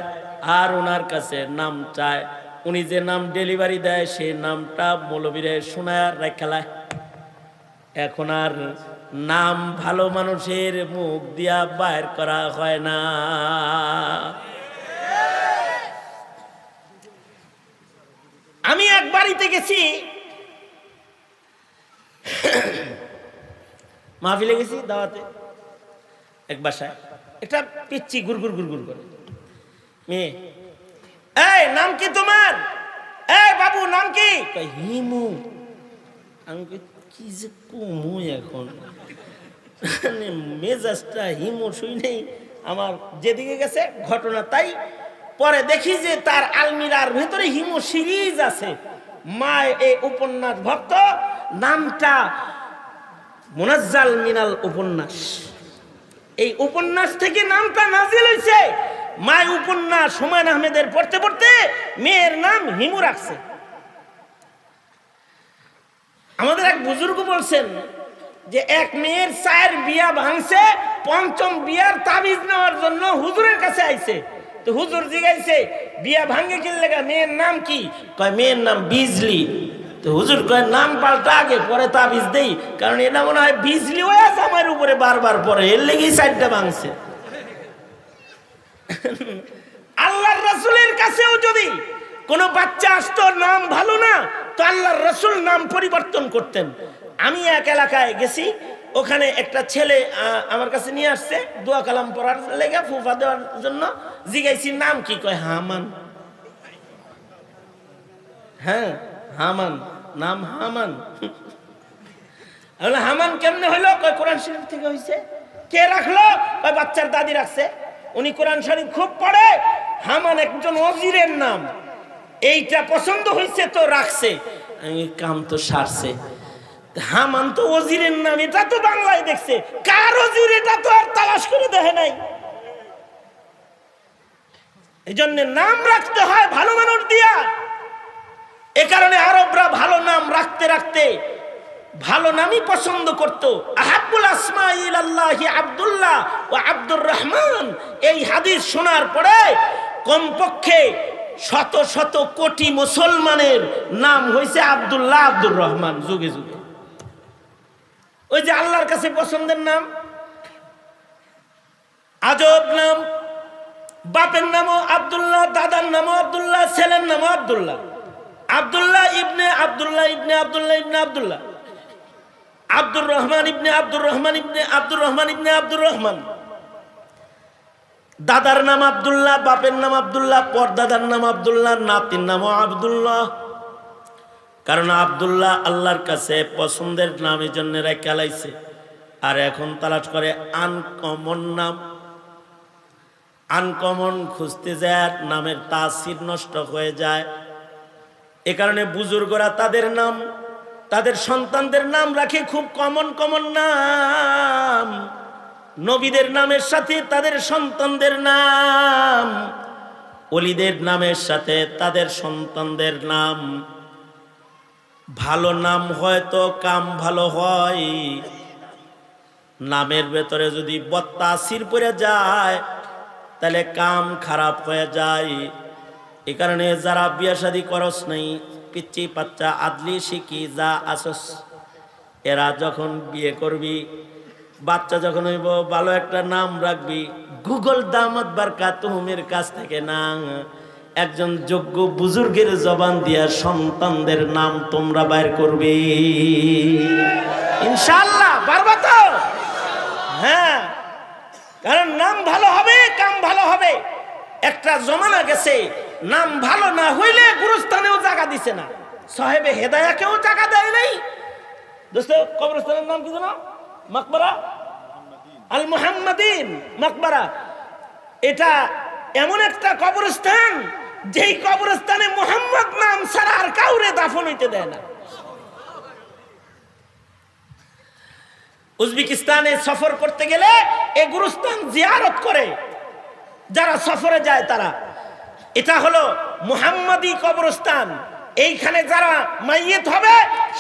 আর ওনার কাছে নাম চায়। উনি যে নাম ডেলিভারি দেয় সেই নামটা মৌলবীরে শোনায় রেখালায়। এখন আর নাম ভালো মানুষের মুখ দিয়া বাইর করা হয় না। আমি এক বাড়িতে গেছি, মাহফিলে গেছি দাওয়াতে। এক বাসায় একটা পিচ্চি গুড়গুড় গুড়গুড় করে মেয়ে, এই নাম কি তোমার? এই বাবু নাম কি? হিমু। আমি কি যে কুমু এখন, মেজাজটা হিমু শুই নেই আমার যেদিকে গেছে ঘটনা তাই। পরে দেখি যে তার আলমিরার ভেতরে হিমু সিরিজ আছে। মা এই উপন্যাস ভক্ত, নামটা মুনাজ্জাল মিনাল উপন্যাস। এই উপন্যাস থেকে নামটা নাজিল হয়েছে। মায় উপন্যাস হুমায়ুন আহমেদের পড়তে পড়তে মেয়ের নাম হিমু রাখছে। আমাদের এক বুজুর্গ বলছেন যে এক মেয়ের 4 বিয়া ভাঙছে, 5ম বিয়ার তাবিজ নেওয়ার জন্য হুজুরের কাছে আইছে। তো হুজুর জিজ্ঞাসে বিয়া ভাঙে কি লাগা, মেয়ের নাম কি? কয় মেয়ের নাম বিজলি। তো হুজুর কয় নাম পাল্টা আগে পরে তাবিজ দেই, কারণ এটা মনে হয় বিজলি হয়ে আছে আমার উপরে বারবার পরে, এর লেগেই 4টা ভাঙছে। আল্লাহর রাসূলের কাছেও যদি কোনো বাচ্চা আসতো নাম ভালো না, তো আল্লাহর রাসূল নাম পরিবর্তন করতেন। আমি এক এলাকায় গেছি, ওখানে একটা ছেলে আমার কাছে নিয়ে আসছে দোয়া কালাম পড়ার লেগে, ফুফা দেওয়ার জন্য। জিজ্ঞাসি নাম কি? কয় হামান। হ্যাঁ হামান, নাম হামান। হামান কেমনে হইলো? কয় কোরআন শরীফ থেকে হইছে। কে রাখলো? কয় বাচ্চার দাদি রাখছে। উনি কোরআন শরীফ খুব পড়ে। হামান একজন ওজিরের নাম, এইটা পছন্দ হয়েছে তো রাখছে। কাম তো সারছে। হামান তো ওজিরের নাম, এটা তো বাংলায় দেখছে, কার ওজির এটা তো আর তালাশ করে দেখে নাই। এই জন্য নাম রাখতে হয় ভালো মানুষ দিয়া। এ কারণে আরবরা ভালো নাম রাখতে রাখতে ভালো নামই পছন্দ করত। আহাব্বুল আসমা ইলাল্লাহি আব্দুল্লাহ ও আব্দুর রহমান, এই হাদিস শোনার পরে কমপক্ষে শত শত কোটি মুসলমানের নাম হয়েছে আব্দুল্লাহ, আব্দুর রহমান যুগে যুগে। ওই যে আল্লাহর কাছে পছন্দের নাম। আজব নাম। বাপের নামও আব্দুল্লাহ, দাদার নামও আব্দুল্লাহ, ছেলের নামও আব্দুল্লাহ। আব্দুল্লাহ ইবনে আব্দুল্লাহ ইবনে আব্দুল্লাহ ইবনে আব্দুল্লাহ, আব্দুর রহমান ইবনে আব্দুর রহমান ইবনে আব্দুর রহমান ইবনে আব্দুর রহমান। দাদার নাম আব্দুল্লাহ, বাপের নাম আব্দুল্লাহ, পরদাদার নাম আব্দুল্লাহ, নাতির নামও আব্দুল্লাহ। কারণ আব্দুল্লাহ আল্লাহর কাছে পছন্দের নাম, এই জন্য রেখে লাইছে। আর এখন তালাশ করে আনকমন নাম। আনকমন খুঁজতে যায় নামের তাসির নষ্ট হয়ে যায়। এ কারণে বুজুর্গরা তাদের নাম, তাদের সন্তানদের নাম রাখে খুব কমন কমন নাম। নবীদের নামের সাথে তাদের সন্তানদের নাম, ওলিদের নামের সাথে তাদের সন্তানদের নাম। ভালো নাম হয়তো কাম ভালো হয়, নামের ভেতরে যদি বদতাসির পড়ে যায় তাহলে কাম খারাপ হয়ে যায়। এই কারণে যারা বিয়া শাদী করস নাই, পিচ্ছি বাচ্চা আদলি শিখি যা আসস, এরা যখন বিয়ে করবি, বাচ্চা যখন হইব, ভালো একটা নাম রাখবি। গুগল দামাত বারকাতুহুমের কাছ থেকে না, একজন যোগ্য বুজুর্গের জবান দিয়া সন্তানদের নাম তোমরা বাইর করবে ইনশাআল্লাহ। পারবা তো? হ্যাঁ, কারণ নাম ভালো হবে, কাম ভালো হবে। একটা জমানা গেছে নাম ভালো না হইলে গুরুস্থানেও জায়গা দিছে না, সাহেবে হেদায়াকেও জায়গা দেয় নাই। দোস্ত, কবরস্থানের নাম কি জানো? মাকবারা আল মুহাম্মাদিন মাকবারা। এটা এমন একটা কবরস্থান যেই কবরস্থানে মুহাম্মদ নাম ছাড়া আর কাউরে দাফন হইতে দেয় না। উজবেকিস্তানে সফর করতে গেলে এই গুরুস্থান জিয়ারত করে যারা সফরে যায় তারা। এটা হলো মুহাম্মাদি কবরস্থান। এইখানে যারা মাইয়িত হবে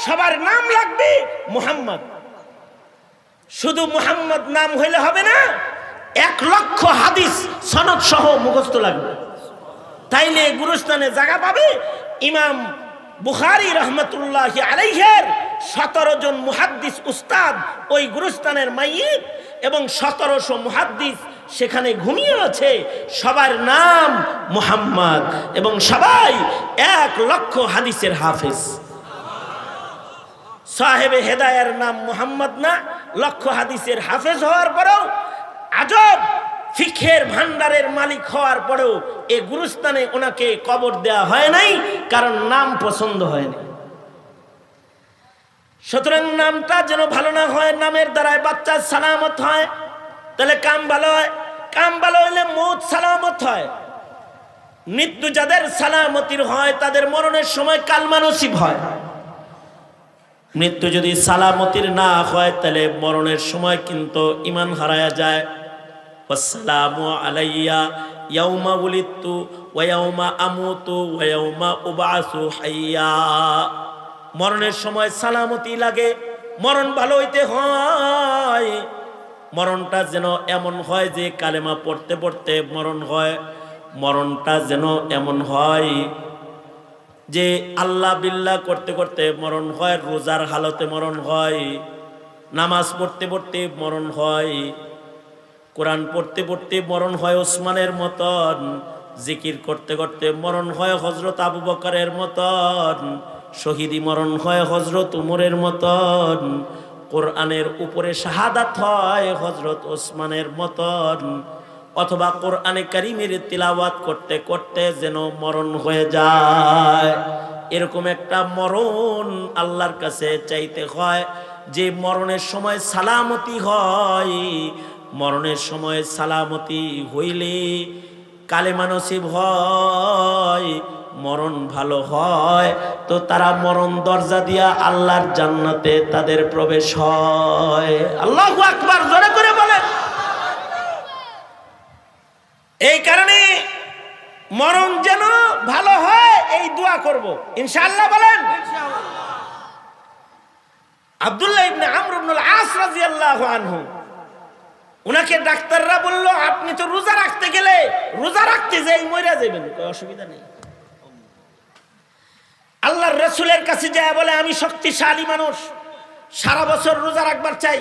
সবার নাম লাগবে মুহাম্মদ। শুধু মুহাম্মদ নাম হইলে হবে না, 1 লক্ষ হাদিস সনদ সহ মুখস্থ লাগবে, তাইলে গুরুস্থানে জায়গা পাবে। ইমাম বুখারী রহমতুল্লাহি আলাইহির 17 জন মুহাদ্দিস উস্তাদ ওই গুরুস্থানের মাইয়িত, এবং 1700 মুহাদ্দিস সেখানে ঘুমিয়ে আছে। সবার নাম মুহাম্মদ এবং সবাই 1 লক্ষ হাদিসের হাফেজ। সাহেবে হেদায়ার নাম মুহাম্মদ না, লক্ষ হাদিসের হাফেজ হওয়ার পরেও, আজব ফিকহের ভান্ডারের মালিক হওয়ার পরেও এই গুরুস্থানে ওনাকে কবর দেয়া হয় নাই, কারণ নাম পছন্দ হয়নি। সুতরাং নামটা যেন ভালো না হয়, নামের দ্বারায় বাচ্চা সালামত হয়, তাহলে কাম ভালো হয়। কাম ভালো হইলে মৌত সালামত হয়। মৃত্যু যাদের সালামতির হয় তাদের মরণের সময় কালমা নসিব হয়। মৃত্যু যদি সালামতির না হয় তাহলে মরণের সময় কিন্তু ঈমান হারায়া যায়। আসসালামু আলাইয়া ইয়াউমা উলিদতু ওয়া ইয়াউমা আমুতু ওয়া ইয়াউমা উবআসু হাইয়া। মরণের সময় সালামতি লাগে, মরণ ভালো হইতে হয়। মরণটা যেন এমন হয় যে কালেমা পড়তে পড়তে মরণ হয়। মরণটা যেন এমন হয় যে আল্লাহ বিল্লাহ করতে করতে মরণ হয়, রোজার হালতে মরণ হয়, নামাজ পড়তে পড়তে মরণ হয়, কোরআন পড়তে পড়তে মরণ হয় ওসমানের মতন, জিকির করতে করতে মরণ হয় হযরত আবু বকরের মতন, শহীদি মরণ হয় হযরত উমরের মতন, কোরআনের উপরে শাহাদাত হয় হযরত ওসমানের মতন, অথবা কোরআনে কারীমের তিলাওয়াত করতে করতে যেন মরণ হয়ে যায়। এরকম একটা মরণ আল্লাহর কাছে চাইতে হয় যে মরণের সময় সালামতি হয়। মরণের সময় সালামতি হইলে কালেমা নসিব হয়, মরণ ভালো হয়, তো তারা মরণ দরজা দিয়া আল্লাহর জান্নাতে তাদের প্রবেশ হয়। আল্লাহু আকবার, জোরে করে বলেন। এই কারণে মরণ যেন ভালো হয় এই দোয়া করব ইনশাআল্লাহ। বলেন আব্দুল্লাহ ইবনে আমর ইবনুল আস রাদিয়াল্লাহু আনহু, উনাকে ডাক্তাররা বলল আপনি তো রোজা রাখতে গেলে রোজা রাখতে যাই মরে যাবেন। অসুবিধা নেই। আল্লাহর রাসূলের কাছে যায় বলে আমি শক্তিশালী মানুষ, সারা বছর রোজা রাখবার চাই,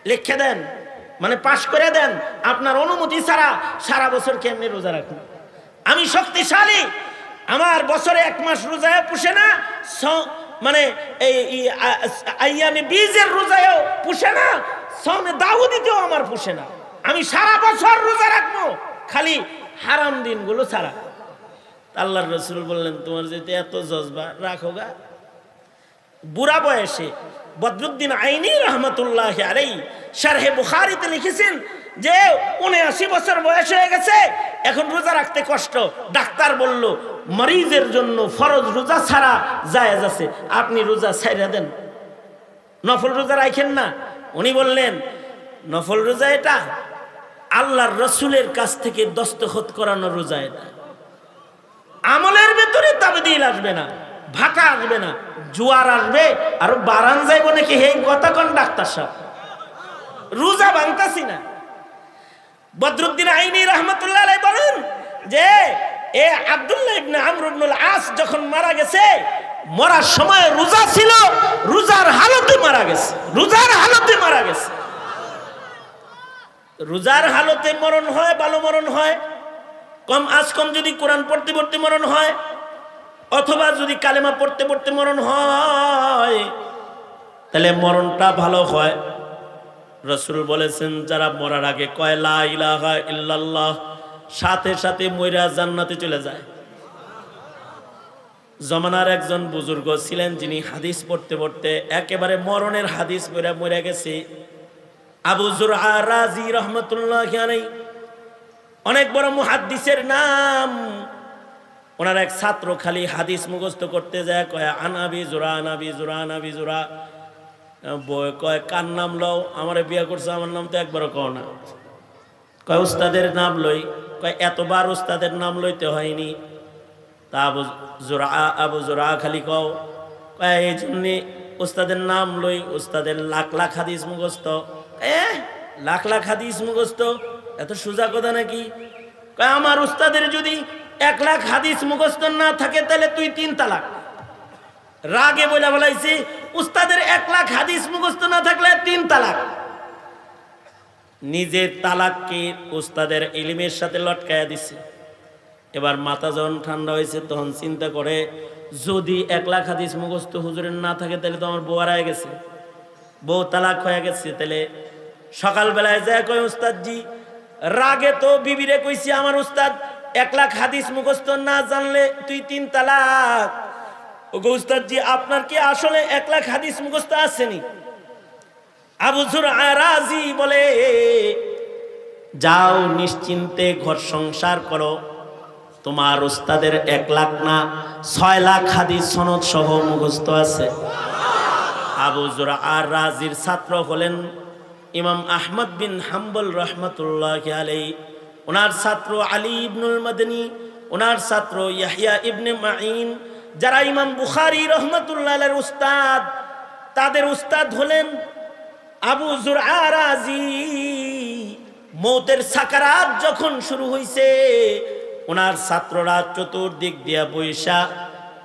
লিখে দেন। মানে পাশ করে দেন, আপনার অনুমতি ছাড়া সারা বছর কেমনে রোজা রাখুন? আমি শক্তিশালী, আমার বছরে 1 মাস রোজায় পুষে না, মানে এই আইয়ামে বীজের রোজায়ও পুষে না, সওমে দাউদিতেও আমার পুষে না। আমি সারা বছর রোজা রাখবো, খালি হারাম দিনগুলো ছাড়া। আল্লাহর রাসূল বললেন, তোমার যেতে এত জজবা, রাখো গা। বুড়া বয়সে বদরুদ্দিন আইনি রহমতুল্লাহ আলাইহি শারহে বুখারীতে লিখেছেন যে 79 বছর বয়স হয়ে গেছে, এখন রোজা রাখতে কষ্ট। ডাক্তার বলল মরিজের জন্য ফরজ রোজা ছাড়া জায়েজ আছে, আপনি রোজা ছাইড়া দেন, নফল রোজা রাখেন না। উনি বললেন, নফল রোজা এটা আল্লাহর রাসূলের কাছ থেকে দস্তখত করানো রোজা, এটা আমলের ভেতরে তাবদীল আসবে না, ভাটা আসবে না, জোয়ার আসবে আর বারান যাইব নাকি, হে কথা কোন ডাক্তার সাহেব, রোজা ভাঙতাছি না। বদরুদ্দিন আইনি রহমতুল্লাহ আলাইহি বলেন যে এ আব্দুল্লাহ ইবনে আমর ইবনুল আস যখন মারা গেছে, মরার সময় রোজা ছিল, রোজার হালতে মারা গেছে, রোজার হালতে মারা গেছে। রোজার হালতে মরণ হয়, ভালো মরণ হয়, কম যদি কোরআন পড়তে পড়তে মরণ হয়, অথবা যদি কালেমা পড়তে পড়তে মরণ হয়, তাহলে মরণটা ভালো হয়। রাসূল বলেছেন, যারা মরার আগে কয় লা ইলাহা ইল্লাল্লাহ, সাথে সাথে মইরা জান্নাতে চলে যায়। জমানার একজন বুজুর্গ ছিলেন, যিনি হাদিস পড়তে পড়তে একেবারে মরণের হাদিস পড়ে মরে গেছে, আবু যুরআ রাজি রহমতুল্লাহি আলাইহি, অনেক বড় মুহাদ্দিসের নাম। ওনার এক ছাত্র খালি হাদিস মুখস্থ করতে যায়, কয় আনাবি জুরা আনাবি জুরা আনাবি জুরা, বই কয় কার নাম লও, আমারে বিয়ে করছে, আমার নাম তো একবারও কও না। কয় উস্তাদের নাম লই, কয় এতবার উস্তাদের নাম লইতে হয়নি। তা আবু জুরা খালি কও, কয় এই জন্যে উস্তাদের নাম লই, উস্তাদের লাখ লাখ হাদিস মুখস্থ। লাখ লাখ হাদিস মুখস্থ এত সোজা কথা নাকি? কয় আমার উস্তাদের যদি 1 লাখ হাদিস মুখস্থ না থাকে, তাহলে তুই 3 তালাক। রাগে বলে বলাইছি, উস্তাদের 1 লাখ হাদিস মুখস্থ না থাকলে 3 তালাক। নিজের তালাককে উস্তাদের ইলমের সাথে লটকায়া দিছে। এবার মাথা যখন ঠান্ডা হয়েছে, তখন চিন্তা করে, যদি 1 লাখ হাদিস মুখস্থ হুজুরের না থাকে, তাহলে তো আমার বউ হারায় গেছে, বউ তালাক হয়ে গেছে। তাহলে সকালবেলায় যায় কয়, উস্তাদজি রাগে তো বিবিরে কইছি, আমার উস্তাদ 1 লাখ হাদিস মুখস্থ না জানলে তুই 3 তালাক। ওগো উস্তাদজি, আপনার কি আসলে 1 লাখ হাদিস মুখস্থ আসেনি? আবু যুরআ রাজি বলে, যাও নিশ্চিন্তে ঘর সংসার করো, তোমার উস্তাদের 1 লাখ না 6 লাখ হাদিস সনদ সহ মুখস্থ আছে। আবু যুরআ রাজির ছাত্র হলেন ইমাম আহমদ বিন হাম্বল রহমতুল্লাহি আলাইহি, ওনার ছাত্র আলী ইবনুল মাদনী, ওনার ছাত্র ইয়াহইয়া ইবনে মাঈন, যারা ইমাম বুখারী রহমতুল্লাহ আলাইহির উস্তাদ, তাদের উস্তাদ হলেন আবু যুরআ রাজি। মৌতের সাকারাত যখন শুরু হইছে, ওনার ছাত্ররা চতুর্দিক দিয়া বইসা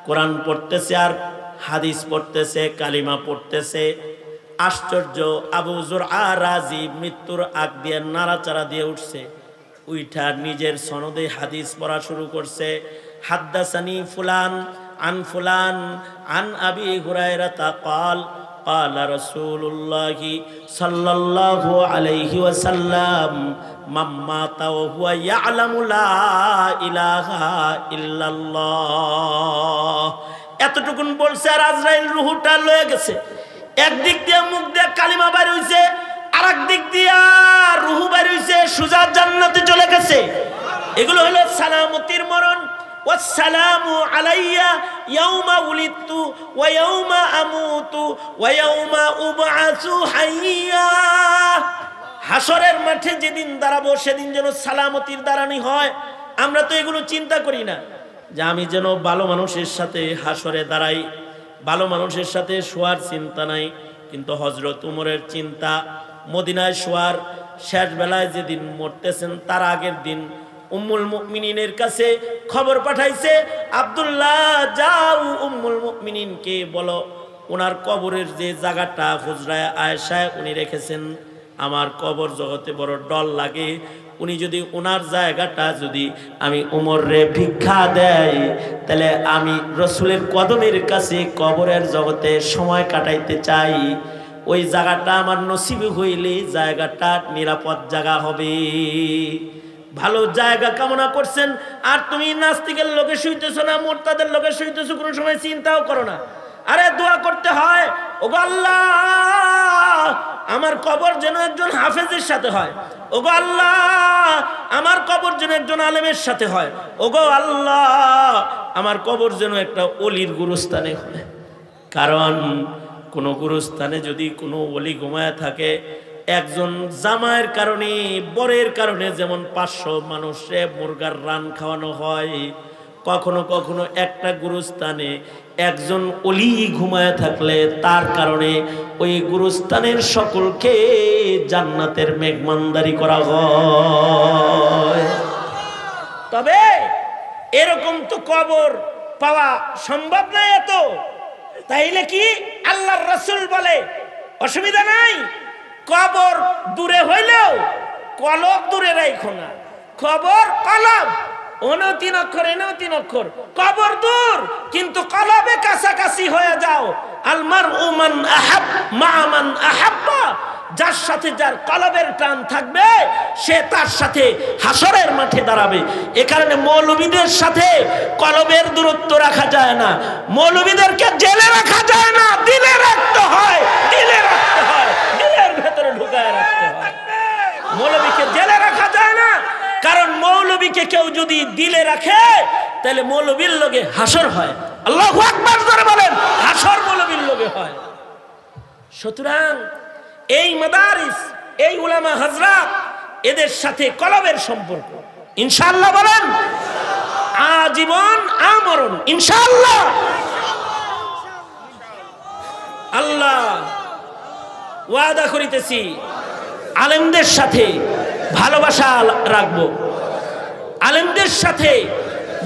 কোরআন পড়তেছে আর হাদিস পড়তেছে, কালিমা পড়তেছে। আশ্চর্য, আবু যুরআ রাজি মৃত্যুর আগ দিয়ে নাড়াচাড়া দিয়ে উঠছে, উইঠা নিজের সনদে হাদিস পড়া শুরু করছে। হাদ্দাসানি ফুলান আন ফুলান আন আবি হুরায়রা ক্বাল قال رسول الله صلى الله عليه وسلم من مات وهو يعلم لا إله إلا الله। এতটুকুন বলছে আর আজরাইল রূহটা লয়ে গেছে। একদিক দিয়ে মুখ দিয়ে কালিমা বের হইছে, আরেক দিক দিয়ে রূহ বের হইছে, সুজা জান্নাতে চলে গেছে। এগুলো হলো সালামতির মরণ। ওয়াসসালামু আলাইয়া ইয়াউমা উলিদতু ওয়া ইয়াউমা আমুতু ওয়া ইয়াউমা উবআসু হাইয়া। হাসরের মাঠে যেদিন দাঁড়াবো, সেদিন যেন সালামতির দাঁড়ানি হয়। আমরা তো এগুলো চিন্তা করি না, যে আমি যেন ভালো মানুষের সাথে হাসরে দাঁড়াই, ভালো মানুষের সাথে শোয়ার চিন্তা নাই। কিন্তু হযরত উমরের চিন্তা, মদিনায় শোয়ার, শেষ বেলায় যেদিন মরতেছেন তার আগের দিন উম্মুল মুমিনিনের কাছে খবর পাঠাইছে, আব্দুল্লাহ যাও উম্মুল মুমিনিনকে বলো, ওনার কবরের যে জায়গাটা হুজরায়ে আয়েশায় উনি রেখেছেন, আমার কবর জগতে বড় ডর লাগে। উনি যদি ওনার জায়গাটা যদি আমি ওমর রে ভিক্ষা দেয়, তাহলে আমি রসুলের কদমের কাছে কবরের জগতে সময় কাটাইতে চাই। ওই জায়গাটা আমার নসিব হইলে জায়গাটা নিরাপদ জায়গা হবে। ভালো জায়গা কামনা করছেন, আর তুমি নাস্তিকের লোকে শুইতেছো না, মোরতাদের লোকে শুইতেছো, কোনো সময় চিন্তাও করো না। আরে দোয়া করতে হয়, ওগো আল্লাহ আমার কবর যেন একজন হাফেজের সাথে হয়, ওগো আল্লাহ আমার কবর যেন একজন আলেমের সাথে হয়, ওগো আল্লাহ আমার কবর যেন একটা ওলির গুরুস্থানে হয়। কারণ কোন গুরুস্থানে যদি কোনো ওলি ঘুমায় থাকে, একজন জামাইয়ের কারণে, বরের কারণে যেমন 500 মানুষে মুরগার রান খাওয়ানো হয়, কখনো কখনো একটা গুরুস্থানে একজন ওলি ঘুমায় থাকলে তার কারণে ওই গুরুস্থানের সকলকে জান্নাতের মেহমানদারি করা হয়। তবে এরকম তো কবর পাওয়া সম্ভব নয় এত, তাইলে কি আল্লাহর রাসূল বলে অসুবিধা নাই, কবর দূরে হইলেও কলব দূরে রাখো না। কবর কলব, ওনো 3 অক্ষর এনেও 3 অক্ষর, কবর দূর কিন্তু কলবে কাছাকাছি হয়ে যাও। আল মারউ মান আহাব মা মান আহাব্বা, যার সাথে যার কলবের টান থাকবে সে তার সাথে হাসরের মাঠে দাঁড়াবে। এ কারণে মৌলবীদের সাথে কলবের দূরত্ব রাখা যায় না, মৌলবীদেরকে জেলে রাখা যায় না, দিলে রাখতে হয়, দিলে রাখতে হয়, দিলের ভেতরে ঢুকায় রাখতে হয়। মৌলবীকে জেলে রাখা যায় না, কারণ মৌলবীকে কেউ যদি দিলে রাখে তাহলে মৌলবীর লগে হাসর হয়। আল্লাহু আকবার জোরে বলেন, হাসর মৌলবীর লগে হয়। সুতরাং এই মাদারিস, এই উলামা হযরত, এদের সাথে কলবের সম্পর্ক ইনশাআল্লাহ বলেন আজীবন আমরণ ইনশাআল্লাহ। আল্লাহ ওয়াদা করিতেছি আলেমদের সাথে ভালোবাসা রাখবো, আলেমদের সাথে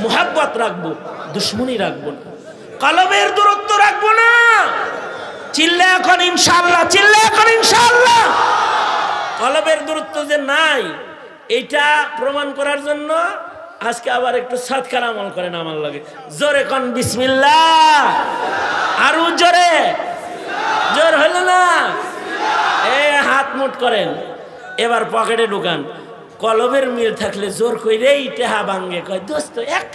মুহাব্বত রাখবো, দুশ্মনী রাখবো না, কলবের দূরত্ব রাখবো না। চিল্লা এখন ইনশাআল্লাহ, চিল্লা এখন ইনশাআল্লাহ। কলবের দূরত্ব যে নাই এটা প্রমাণ করার জন্য আজকে আবার একটু সৎকার আমল করেন আমার লাগে। জোরে কোন বিসমিল্লাহ, আরো জোরে, জোর হলো না, এই হাত মুঠ করেন, এবার পকেটে ঢুকান। কলবের মিল থাকলে জোর কইরেই টেহা ভাঙ্গে, কয় দোস্ত এক